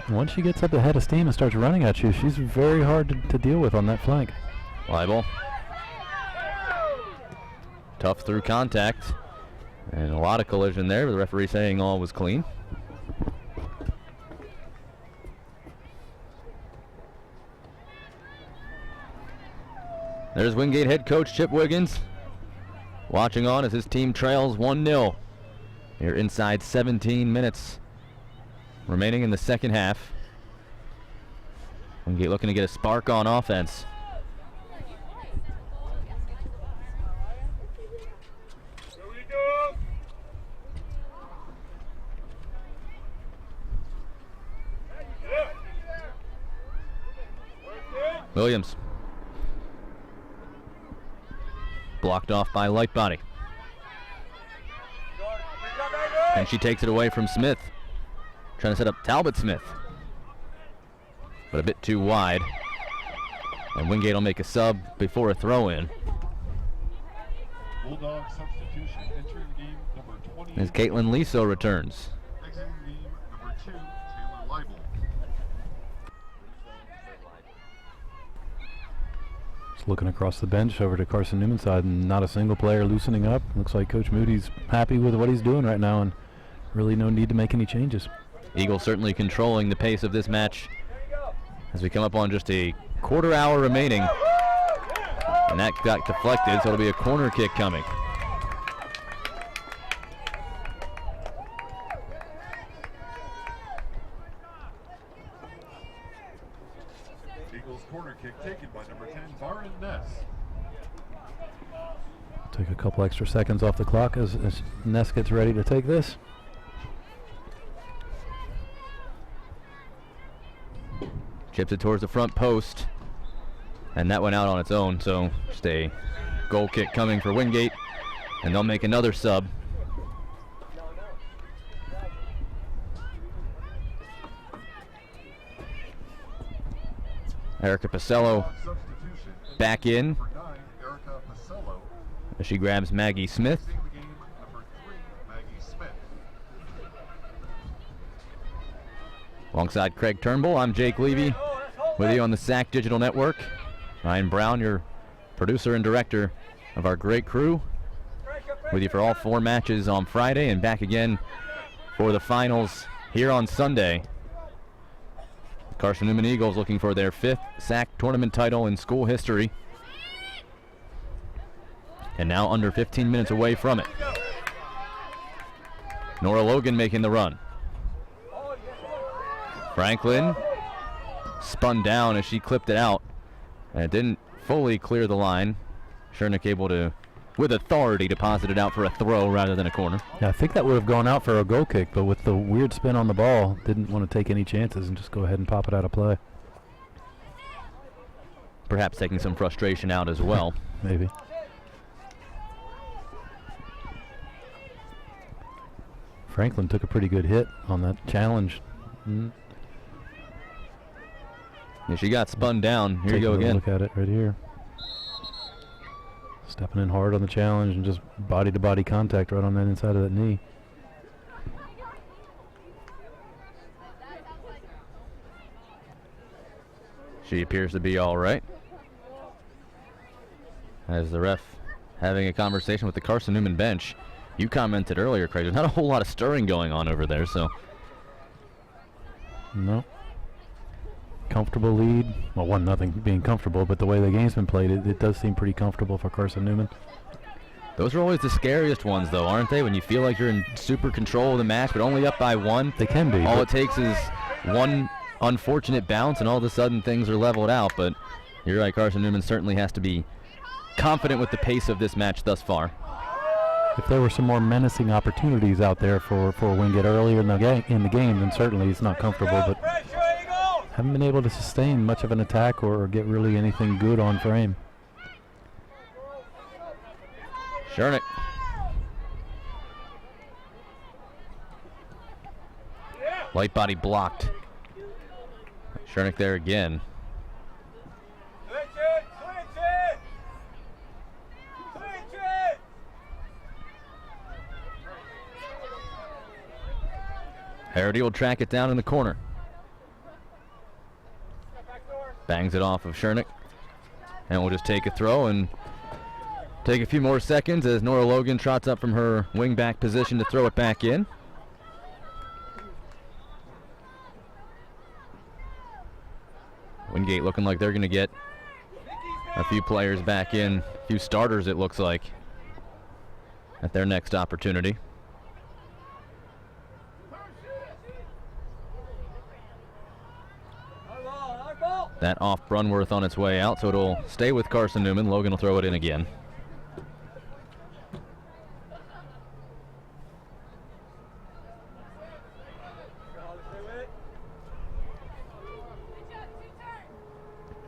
Once she gets up the head of steam and starts running at you, she's very hard to deal with on that flank. Leibel. Tough through contact. And a lot of collision there, but the referee saying all was clean. There's Wingate head coach Chip Wiggins watching on as his team trails 1-0. Here inside 17 minutes remaining in the second half. Wingate looking to get a spark on offense. Williams. Blocked off by Lightbody. And she takes it away from Smith. Trying to set up Talbot Smith. But a bit too wide. And Wingate will make a sub before a throw-in. Bulldog substitution entering the game number 20. As Caitlin Liso returns. Exiting the game number 2, Taylor Leibel. Just looking across the bench over to Carson-Newman side, and not a single player loosening up. Looks like Coach Moody's happy with what he's doing right now, and really no need to make any changes. Eagles certainly controlling the pace of this match as we come up on just a quarter hour remaining. And that got deflected, so it'll be a corner kick coming. Eagles corner kick taken by number 10, Baron Ness. Take a couple extra seconds off the clock as Ness gets ready to take this. Chips it towards the front post. And that went out on its own, so just a goal kick coming for Wingate. And they'll make another sub. Erica Pacello Substitution back in number 9, Erica Pacello. as she grabs Maggie Smith. Exiting the game number 3, Maggie Smith. Alongside Craig Turnbull, I'm Jake Levy with you on the SAC Digital Network. Ryan Brown, your producer and director of our great crew, with you for all 4 matches on Friday and back again for the finals here on Sunday. Carson-Newman Eagles looking for their 5th SAC tournament title in school history. And now under 15 minutes away from it. Nora Logan making the run. Franklin spun down as she clipped it out. And it didn't fully clear the line. Schernick able to, with authority, deposit it out for a throw rather than a corner. Yeah, I think that would have gone out for a goal kick, but with the weird spin on the ball, didn't want to take any chances and just go ahead and pop it out of play. Perhaps taking some frustration out as well. Maybe. Franklin took a pretty good hit on that challenge. Yeah, she got spun down. Here you go Taking a again. Look at it right here. Stepping in hard on the challenge and just body-to-body contact right on that inside of that knee. She appears to be all right. As the ref having a conversation with the Carson-Newman bench. You commented earlier, Craig, there's not a whole lot of stirring going on over there, so. No. Comfortable lead. Well, 1-0 being comfortable, but the way the game's been played, it does seem pretty comfortable for Carson-Newman. Those are always the scariest ones, though, aren't they? When you feel like you're in super control of the match, but only up by 1. They can be. All it takes is one unfortunate bounce, and all of a sudden things are leveled out. But you're right, Carson-Newman certainly has to be confident with the pace of this match thus far. If there were some more menacing opportunities out there for Wingate earlier in the game, then certainly it's not comfortable. But haven't been able to sustain much of an attack or get really anything good on frame. Schernick. Light body blocked. Schernick there again. Harity will track it down in the corner. Bangs it off of Schernick. And we'll just take a throw and take a few more seconds as Nora Logan trots up from her wing back position to throw it back in. Wingate looking like they're going to get a few players back in, a few starters it looks like, at their next opportunity. That off Brunworth on its way out, so it'll stay with Carson-Newman. Logan will throw it in again.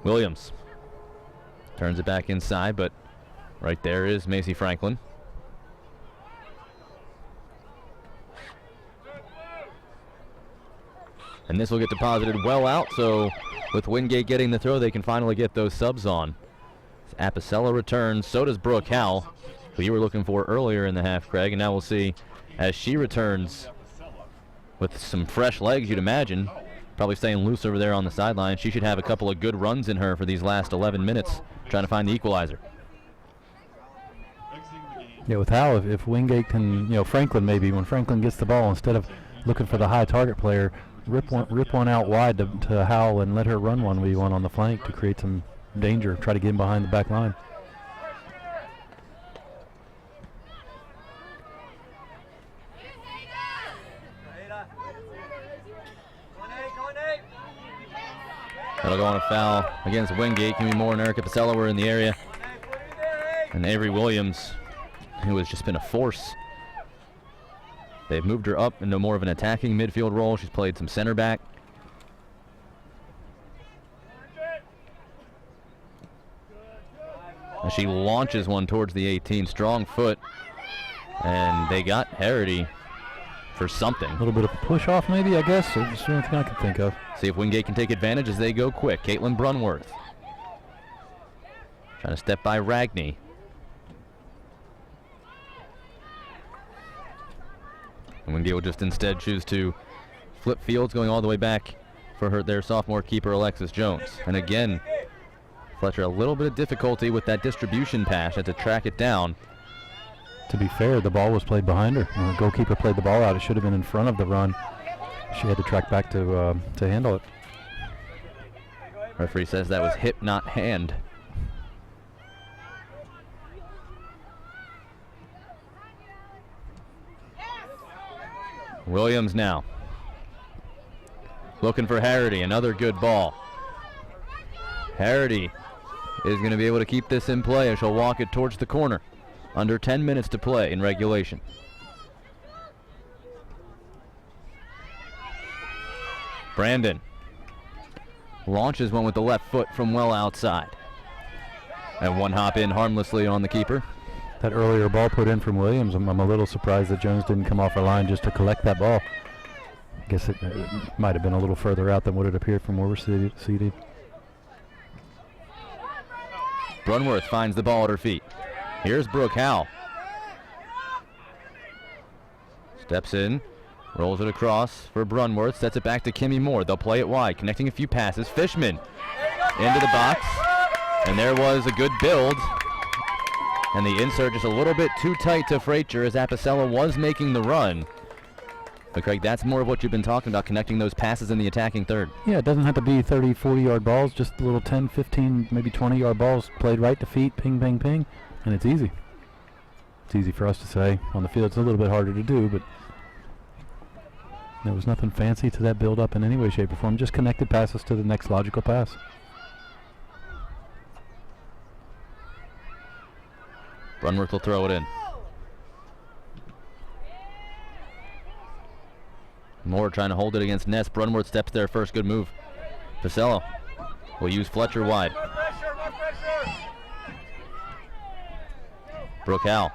Williams turns it back inside, but right there is Macy Franklin. And this will get deposited well out, so with Wingate getting the throw, they can finally get those subs on. Apicella returns, so does Brooke Howell, who you were looking for earlier in the half, Craig, and now we'll see as she returns with some fresh legs, you'd imagine. Probably staying loose over there on the sideline. She should have a couple of good runs in her for these last 11 minutes, trying to find the equalizer. Yeah, with Howell, if Wingate can, Franklin maybe, when Franklin gets the ball, instead of looking for the high target player, rip one out wide to Howell and let her run 1v1 on the flank to create some danger, try to get in behind the back line. That'll go on a foul against Wingate. Kimmy Moore and Erica Pacella were in the area. And Avery Williams, who has just been a force. They've moved her up into more of an attacking midfield role. She's played some center back. And she launches one towards the 18. Strong foot. And they got Harity for something. A little bit of a push off maybe, I guess. That's the only thing I can think of. See if Wingate can take advantage as they go quick. Caitlin Brunworth trying to step by Ragney. And Wingate will just instead choose to flip fields, going all the way back for their sophomore keeper, Alexis Jones. And again, Fletcher a little bit of difficulty with that distribution pass. Had to track it down. To be fair, the ball was played behind her. When the goalkeeper played the ball out, it should have been in front of the run. She had to track back to handle it. Referee says that was hip, not hand. Williams now. Looking for Harity, another good ball. Harity is going to be able to keep this in play as she'll walk it towards the corner. Under 10 minutes to play in regulation. Brandon launches one with the left foot from well outside. And one hop in harmlessly on the keeper. That earlier ball put in from Williams, I'm a little surprised that Jones didn't come off her line just to collect that ball. I guess it might have been a little further out than what it appeared from where we're seated. Brunworth finds the ball at her feet. Here's Brooke Howell. Steps in, rolls it across for Brunworth, sets it back to Kimmy Moore. They'll play it wide, connecting a few passes. Fishman into the box, and there was a good build. And the insert just a little bit too tight to Frazier as Apicella was making the run. But Craig, that's more of what you've been talking about, connecting those passes in the attacking third. Yeah, it doesn't have to be 30, 40-yard balls, just a little 10, 15, maybe 20-yard balls played right to feet, ping, ping, ping, and it's easy. It's easy for us to say. On the field, it's a little bit harder to do, but there was nothing fancy to that build-up in any way, shape, or form. Just connected passes to the next logical pass. Brunworth will throw it in. Moore trying to hold it against Ness. Brunworth steps there first. Good move. Pacella will use Fletcher wide. Brooke Howell.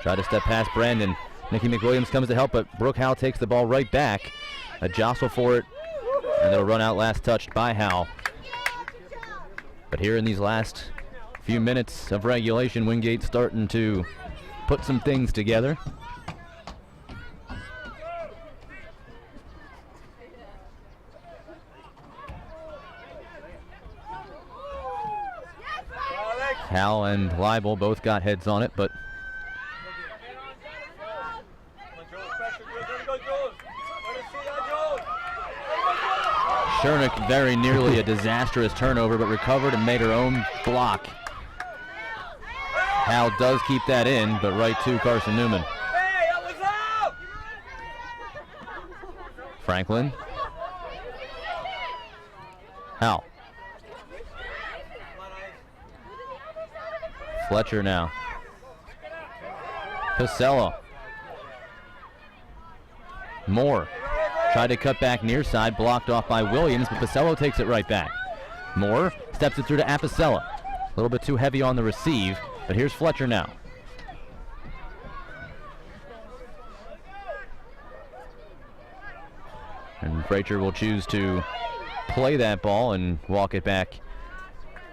Try to step past Brandon. Nikki McWilliams comes to help, but Brooke Howell takes the ball right back. A jostle for it, and it'll run out last touched by Howell. But here in these last few minutes of regulation, Wingate starting to put some things together. Hal and Leibel both got heads on it, but Schernick very nearly a disastrous turnover, but recovered and made her own block. Hal does keep that in, but right to Carson-Newman. Franklin Howell. Fletcher now. Pacello. Moore tried to cut back near side, blocked off by Williams, but Pacello takes it right back. Moore steps it through to Apicella. A little bit too heavy on the receive, but here's Fletcher now. And Frazier will choose to play that ball and walk it back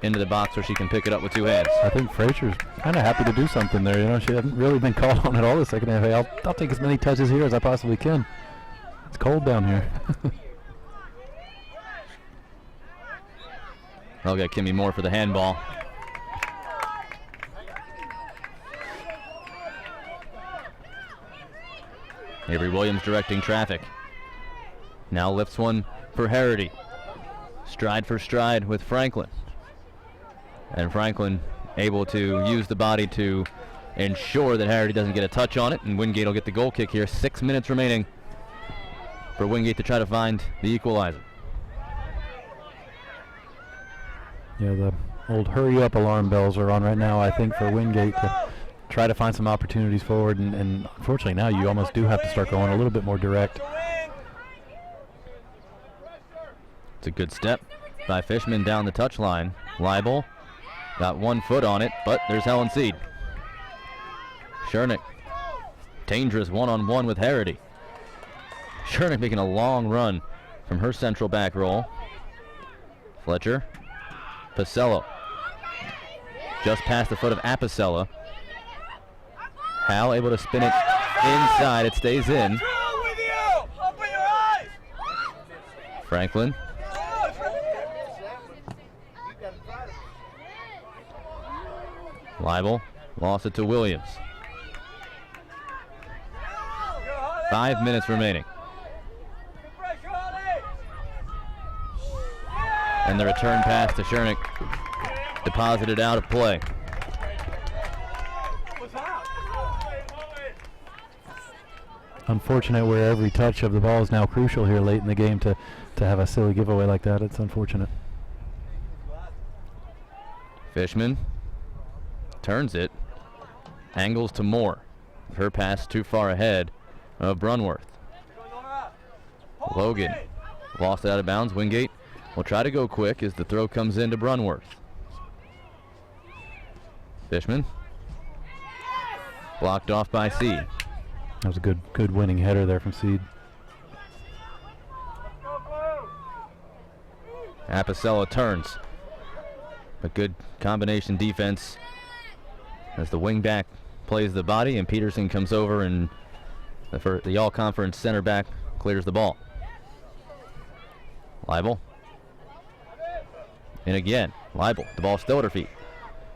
into the box where she can pick it up with two hands. I think Frazier's kind of happy to do something there. You know, she hasn't really been called on at all the second half. Hey, I'll take as many touches here as I possibly can. It's cold down here. I'll get Kimmy Moore for the handball. Avery Williams directing traffic. Now lifts one for Harity. Stride for stride with Franklin. And Franklin able to use the body to ensure that Harity doesn't get a touch on it, and Wingate will get the goal kick here. 6 minutes remaining for Wingate to try to find the equalizer. Yeah, the old hurry up alarm bells are on right now, I think, for Wingate to try to find some opportunities forward, and unfortunately now you almost do have to start going a little bit more direct. It's a good step by Fishman down the touchline. Leibel got 1 foot on it, but there's Helen Seed. Schernick, dangerous one-on-one with Harity. Schernick making a long run from her central back roll. Fletcher, Pacello, just past the foot of Apicella. Hal able to spin it inside, it stays in. Franklin. Leibel lost it to Williams. 5 minutes remaining. And the return pass to Schernick deposited out of play. Unfortunate where every touch of the ball is now crucial here late in the game to have a silly giveaway like that. It's unfortunate. Fishman turns it, angles to Moore. Her pass too far ahead of Brunworth. Logan lost it out of bounds. Wingate will try to go quick as the throw comes into Brunworth. Fishman blocked off by Seed. That was a good winning header there from Seed. Apicella turns. A good combination defense as the wing back plays the body, and Peterson comes over and the all-conference center back clears the ball. Leibel. And again, Leibel, the ball still at her feet.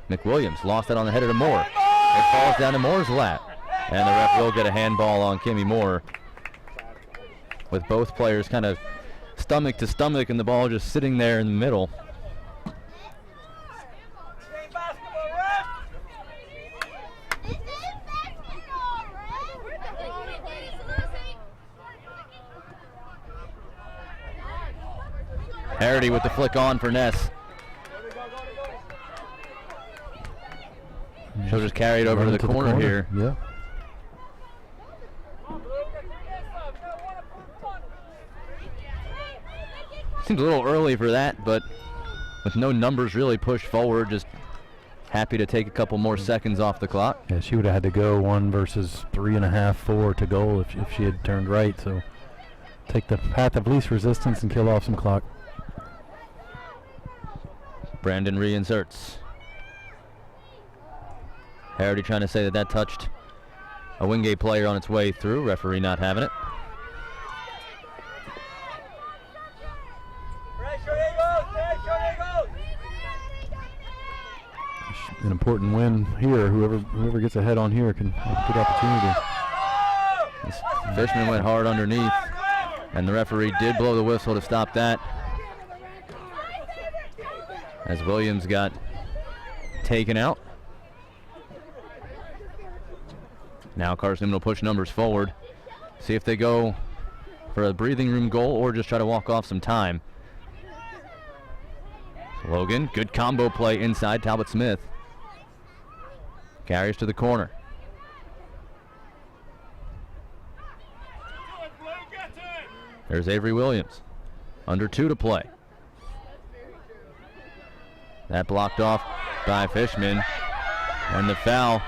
McWilliams lost it on the header to Moore. It falls down to Moore's lap. And the ref will get a handball on Kimmy Moore, with both players kind of stomach to stomach and the ball just sitting there in the middle. Harity with the flick on for Ness. She'll just carry it over to the corner here. Yeah. Seems a little early for that, but with no numbers really pushed forward, just happy to take a couple more seconds off the clock. Yeah, she would have had to go 1 versus 3.5, 4 to goal if she had turned right. So take the path of least resistance and kill off some clock. Brandon reinserts. Harity trying to say that touched a Wingate player on its way through. Referee not having it. An important win here. Whoever gets ahead on here can have a good opportunity. This Fishman went hard underneath, and the referee did blow the whistle to stop that, as Williams got taken out. Now Carson-Newman will push numbers forward, see if they go for a breathing room goal or just try to walk off some time. Logan, good combo play inside. Talbot Smith carries to the corner. There's Avery Williams. Under 2 to play. That blocked off by Fishman. And the foul.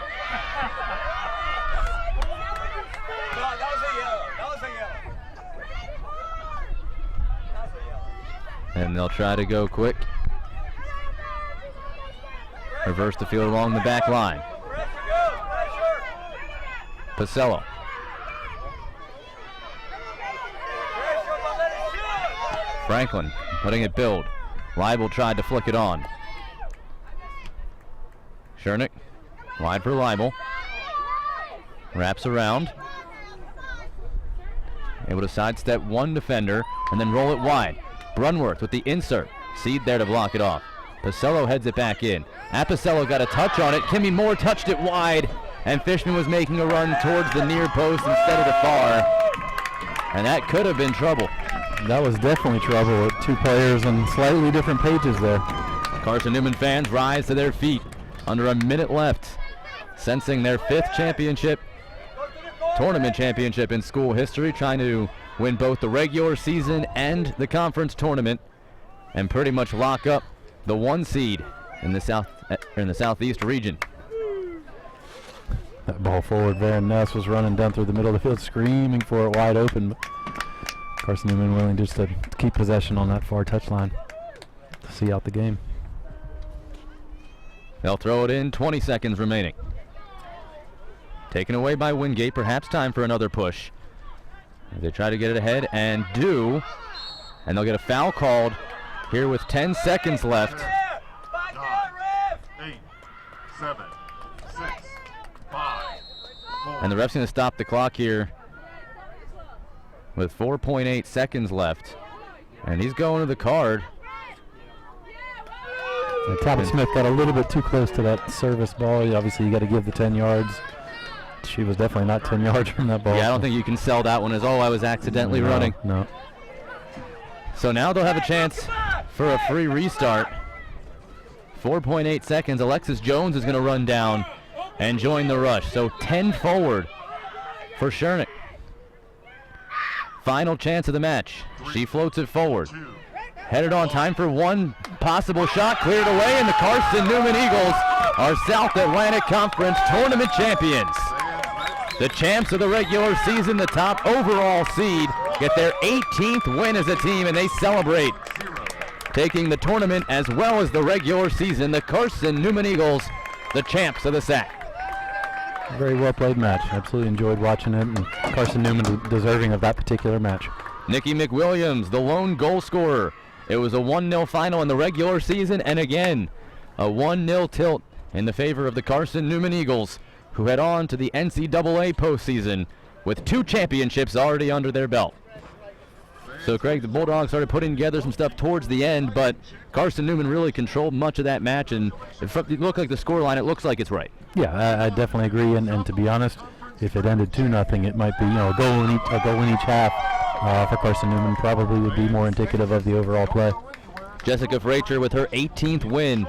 And they'll try to go quick. Reverse the field along the back line. Pacello. Franklin letting it build. Leibel tried to flick it on. Schernick wide for Leibel. Wraps around. Able to sidestep one defender and then roll it wide. Brunworth with the insert. Seed there to block it off. Pacello heads it back in. Apicello got a touch on it. Kimmy Moore touched it wide, and Fishman was making a run towards the near post instead of the far. And that could have been trouble. That was definitely trouble with 2 players on slightly different pages there. Carson-Newman fans rise to their feet. Under a minute left. Sensing their 5th championship, tournament championship in school history, trying to win both the regular season and the conference tournament, and pretty much lock up the 1 seed in the southeast region. That ball forward, Van Ness was running down through the middle of the field, screaming for it wide open. Carson-Newman willing just to keep possession on that far touchline to see out the game. They'll throw it in, 20 seconds remaining. Taken away by Wingate, perhaps time for another push. They try to get it ahead and do, and they'll get a foul called here with 10 seconds left. 9, 8, 7, 6, 5, 4. And the ref's going to stop the clock here with 4.8 seconds left. And he's going to the card. Talbot Smith got a little bit too close to that service ball. Obviously, you got to give the 10 yards. She was definitely not 10 yards from that ball. Yeah, I don't think you can sell that one as, oh, I was accidentally running. No. So now they'll have a chance for a free restart. 4.8 seconds. Alexis Jones is going to run down and join the rush. So 10 forward for Schernick. Final chance of the match. She floats it forward. Headed on, time for one possible shot. Cleared away, and the Carson-Newman Eagles are South Atlantic Conference tournament champions. The champs of the regular season, the top overall seed, get their 18th win as a team, and they celebrate taking the tournament as well as the regular season. The Carson-Newman Eagles, the champs of the SAC. Very well played match. Absolutely enjoyed watching it, and Carson-Newman deserving of that particular match. Nikki McWilliams, the lone goal scorer. It was a 1-0 final in the regular season, and again, a 1-0 tilt in the favor of the Carson-Newman Eagles, who head on to the NCAA postseason with 2 championships already under their belt. So, Craig, the Bulldogs started putting together some stuff towards the end, but Carson-Newman really controlled much of that match, and if it looked like the scoreline, it looks like it's right. Yeah, I definitely agree, and to be honest, if it ended 2-0, it might be a goal in each half for Carson-Newman. Probably would be more indicative of the overall play. Jessica Frater with her 18th win,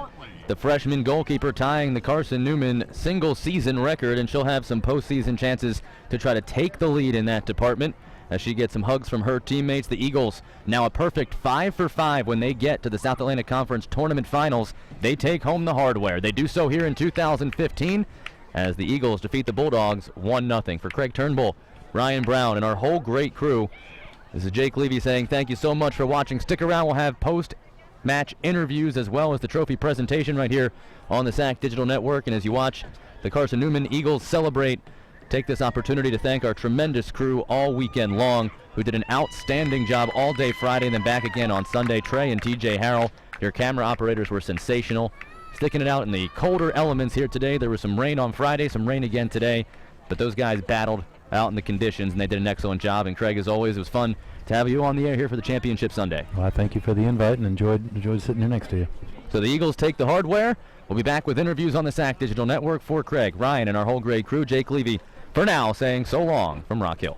the freshman goalkeeper tying the Carson-Newman single-season record, and she'll have some postseason chances to try to take the lead in that department as she gets some hugs from her teammates. The Eagles now a perfect 5 for 5 when they get to the South Atlantic Conference Tournament Finals. They take home the hardware. They do so here in 2015 as the Eagles defeat the Bulldogs 1-0. For Craig Turnbull, Ryan Brown, and our whole great crew, this is Jake Levy saying thank you so much for watching. Stick around. We'll have post-match interviews as well as the trophy presentation right here on the SAC Digital Network. And as you watch the Carson-Newman Eagles celebrate, take this opportunity to thank our tremendous crew all weekend long who did an outstanding job all day Friday and then back again on Sunday. Trey and TJ Harrell, your camera operators, were sensational. Sticking it out in the colder elements here today. There was some rain on Friday, some rain again today, but those guys battled out in the conditions, and they did an excellent job. And Craig, as always, it was fun to have you on the air here for the Championship Sunday. Well, I thank you for the invite and enjoyed sitting here next to you. So the Eagles take the hardware. We'll be back with interviews on the SAC Digital Network. For Craig, Ryan, and our whole great crew, Jake Levy, for now, saying so long from Rock Hill.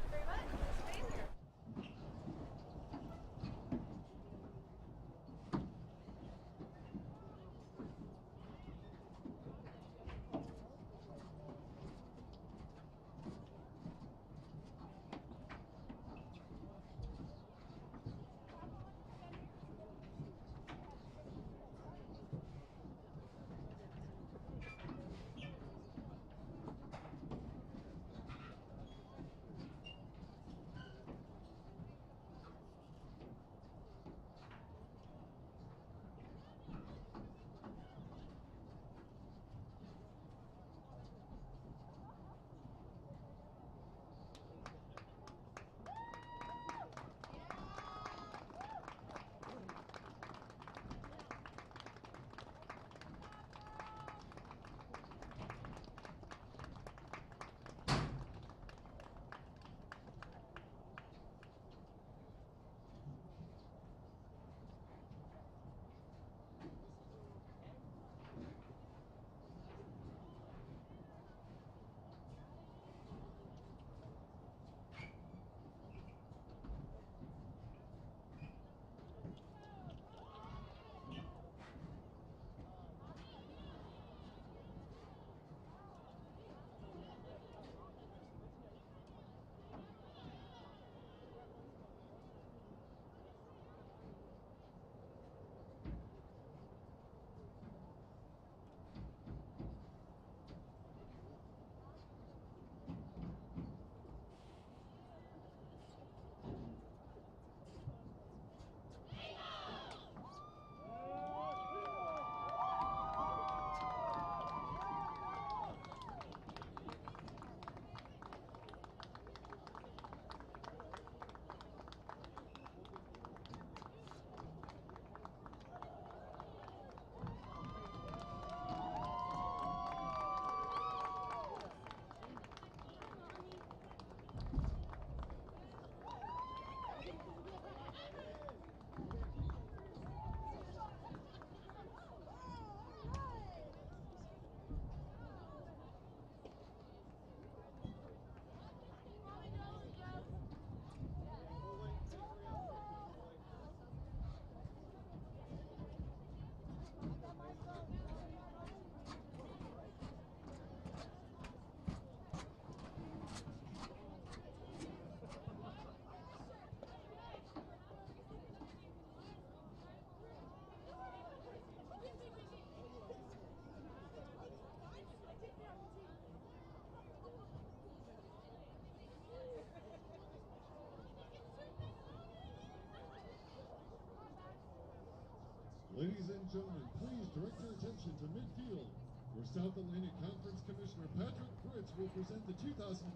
gentlemen, please direct your attention to midfield, where South Atlantic Conference Commissioner Patrick Fritz will present the 2015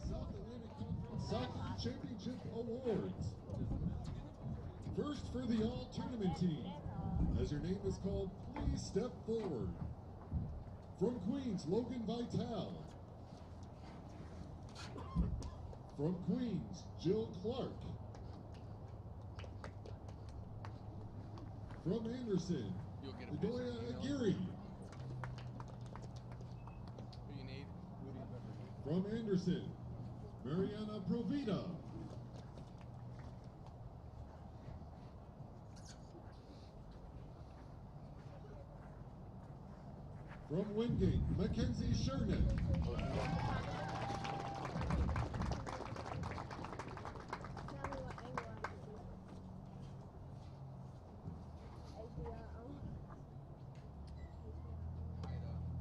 South Atlantic Conference Soccer Championship Awards. First, for the all-tournament team, as your name is called, please step forward. From Queens, Logan Vitale. From Queens, Jill Clark. From Anderson, Bedoya Aguirre. Who you need? From Anderson, Mariana Provida. From Wingate, Mackenzie Shernick.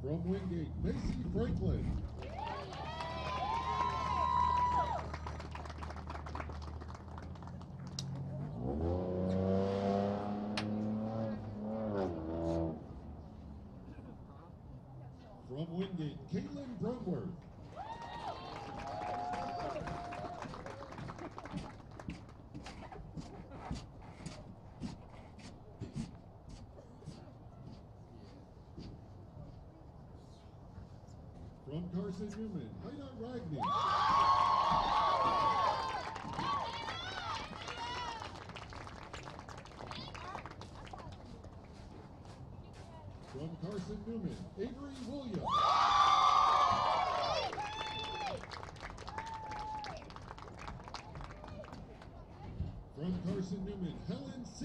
From Wingate, Macy Franklin. From Wingate, Caitlin Brumworth. From Carson-Newman, Haida Ragni. From Carson-Newman, Avery Williams. From Carson-Newman, Helen C.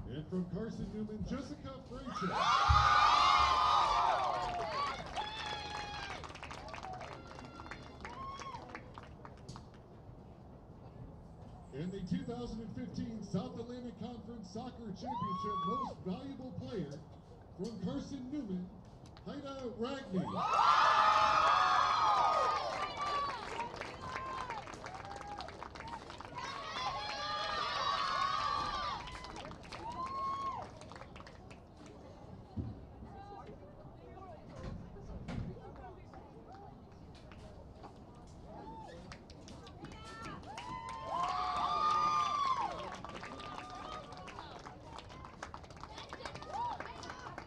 And from Carson-Newman, Jessica Fraser. And the 2015 South Atlantic Conference Soccer Championship Most Valuable Player from Carson-Newman, Haida Ragni.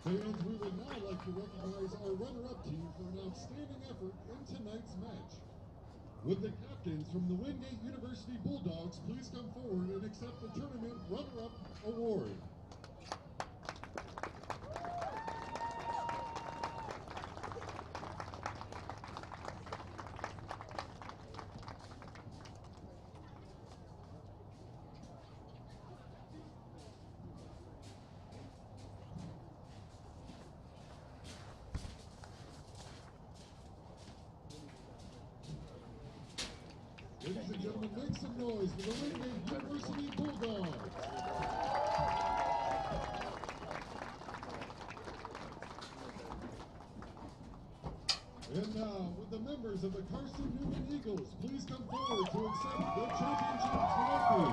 Fans, we would now like to recognize our runner-up team for an outstanding effort in tonight's match. Would the captains from the Wingate University Bulldogs please come forward and accept the tournament runner-up award? Ladies and gentlemen, make some noise for the Wingate University Bulldogs. And now, would the members of the Carson-Newman Eagles please come forward to accept the championship trophy?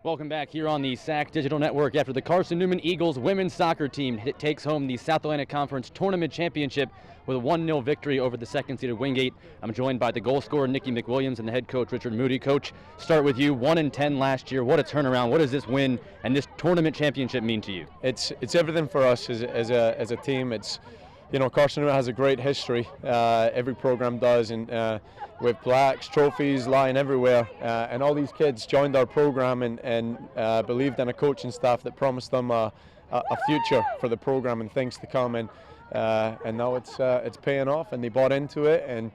Welcome back here on the SAC Digital Network after the Carson-Newman Eagles women's soccer team takes home the South Atlantic Conference Tournament Championship with a 1-0 victory over the second-seeded Wingate. I'm joined by the goal scorer, Nikki McWilliams, and the head coach, Richard Moody. Coach, start with you. 1-10 last year. What a turnaround. What does this win and this tournament championship mean to you? It's everything for us as a team. It's, you know, Carson-Newman has a great history. Every program does, and with plaques, trophies lying everywhere, and all these kids joined our program and believed in a coaching staff that promised them a future for the program and things to come. And now it's paying off, and they bought into it. And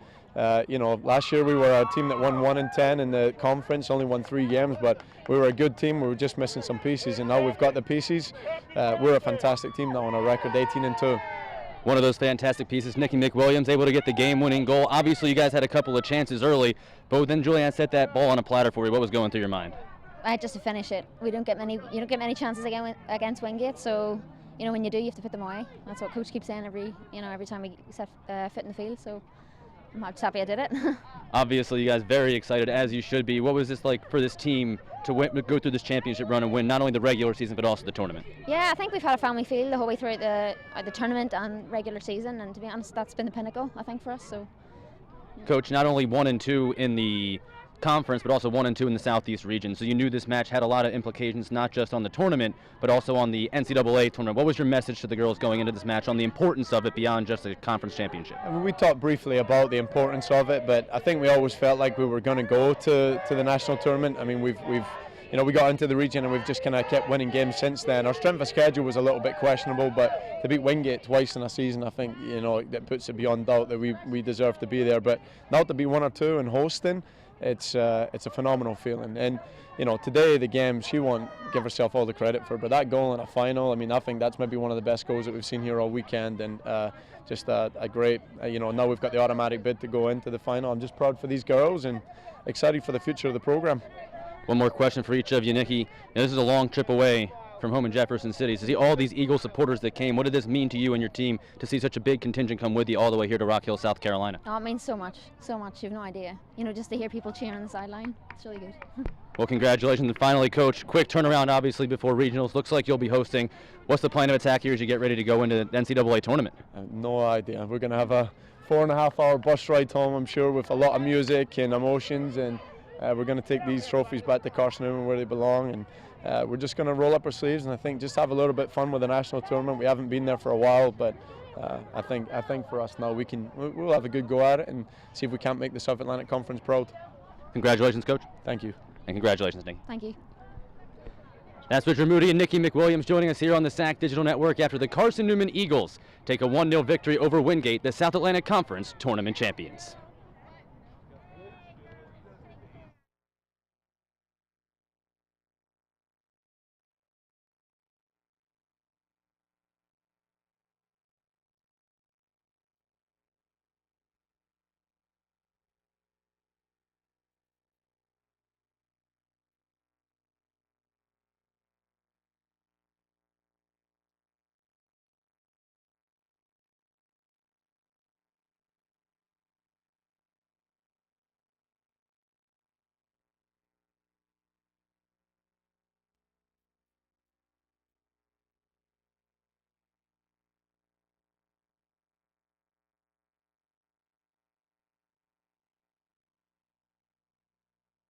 you know, last year we were a team that won 1-10 in the conference, only won 3 games, but we were a good team. We were just missing some pieces, and now we've got the pieces. We're a fantastic team now on a record 18-2. One of those fantastic pieces, Nikki McWilliams, able to get the game-winning goal. Obviously, you guys had a couple of chances early, but then Julianne set that ball on a platter for you. What was going through your mind? Just to finish it. You don't get many chances against Wingate, so you know when you do, you have to put them away. That's what Coach keeps saying every time we set foot in the field. So I'm just happy I did it. Obviously, you guys very excited, as you should be. What was this like for this team to go through this championship run and win not only the regular season but also the tournament? Yeah, I think we've had a family feel the whole way through the tournament and regular season, and to be honest, that's been the pinnacle, I think, for us. So, yeah. Coach, not only 1-2 in the conference but also 1-2 in the Southeast region, so you knew this match had a lot of implications, not just on the tournament but also on the NCAA tournament. What was your message to the girls going into this match on the importance of it beyond just a conference championship? I mean, we talked briefly about the importance of it, but I think we always felt like we were going to go to the national tournament. I mean, we've you know, we got into the region and we've just kind of kept winning games since then. Our strength of schedule was a little bit questionable, but to beat Wingate twice in a season, I think, you know, that puts it beyond doubt that we deserve to be there. But now to be 1 or 2 and hosting, it's a phenomenal feeling. And you know, today the game, she won't give herself all the credit for, but that goal in a final, I mean, I think that's maybe one of the best goals that we've seen here all weekend, and just a great, you know, now we've got the automatic bid to go into the final. I'm just proud for these girls and excited for the future of the program. One more question for each of you, Nikki. This is a long trip away from home in Jefferson City. To see all these Eagle supporters that came, what did this mean to you and your team to see such a big contingent come with you all the way here to Rock Hill, South Carolina? Oh, it means so much, so much. You have no idea. You know, just to hear people cheering on the sideline, it's really good. Well, congratulations. And finally, Coach, quick turnaround, obviously, before regionals. Looks like you'll be hosting. What's the plan of attack here as you get ready to go into the NCAA tournament? I have no idea. We're going to have a 4.5-hour bus ride home, I'm sure, with a lot of music and emotions, and we're going to take these trophies back to Carson-Newman where they belong, and we're just going to roll up our sleeves and I think just have a little bit fun with the national tournament. We haven't been there for a while, but I think for us now we'll have a good go at it and see if we can't make the South Atlantic Conference proud. Congratulations, Coach. Thank you. And congratulations, Nick. Thank you. That's Richard Moody and Nikki McWilliams joining us here on the SAC Digital Network after the Carson-Newman Eagles take a 1-0 victory over Wingate, the South Atlantic Conference tournament champions.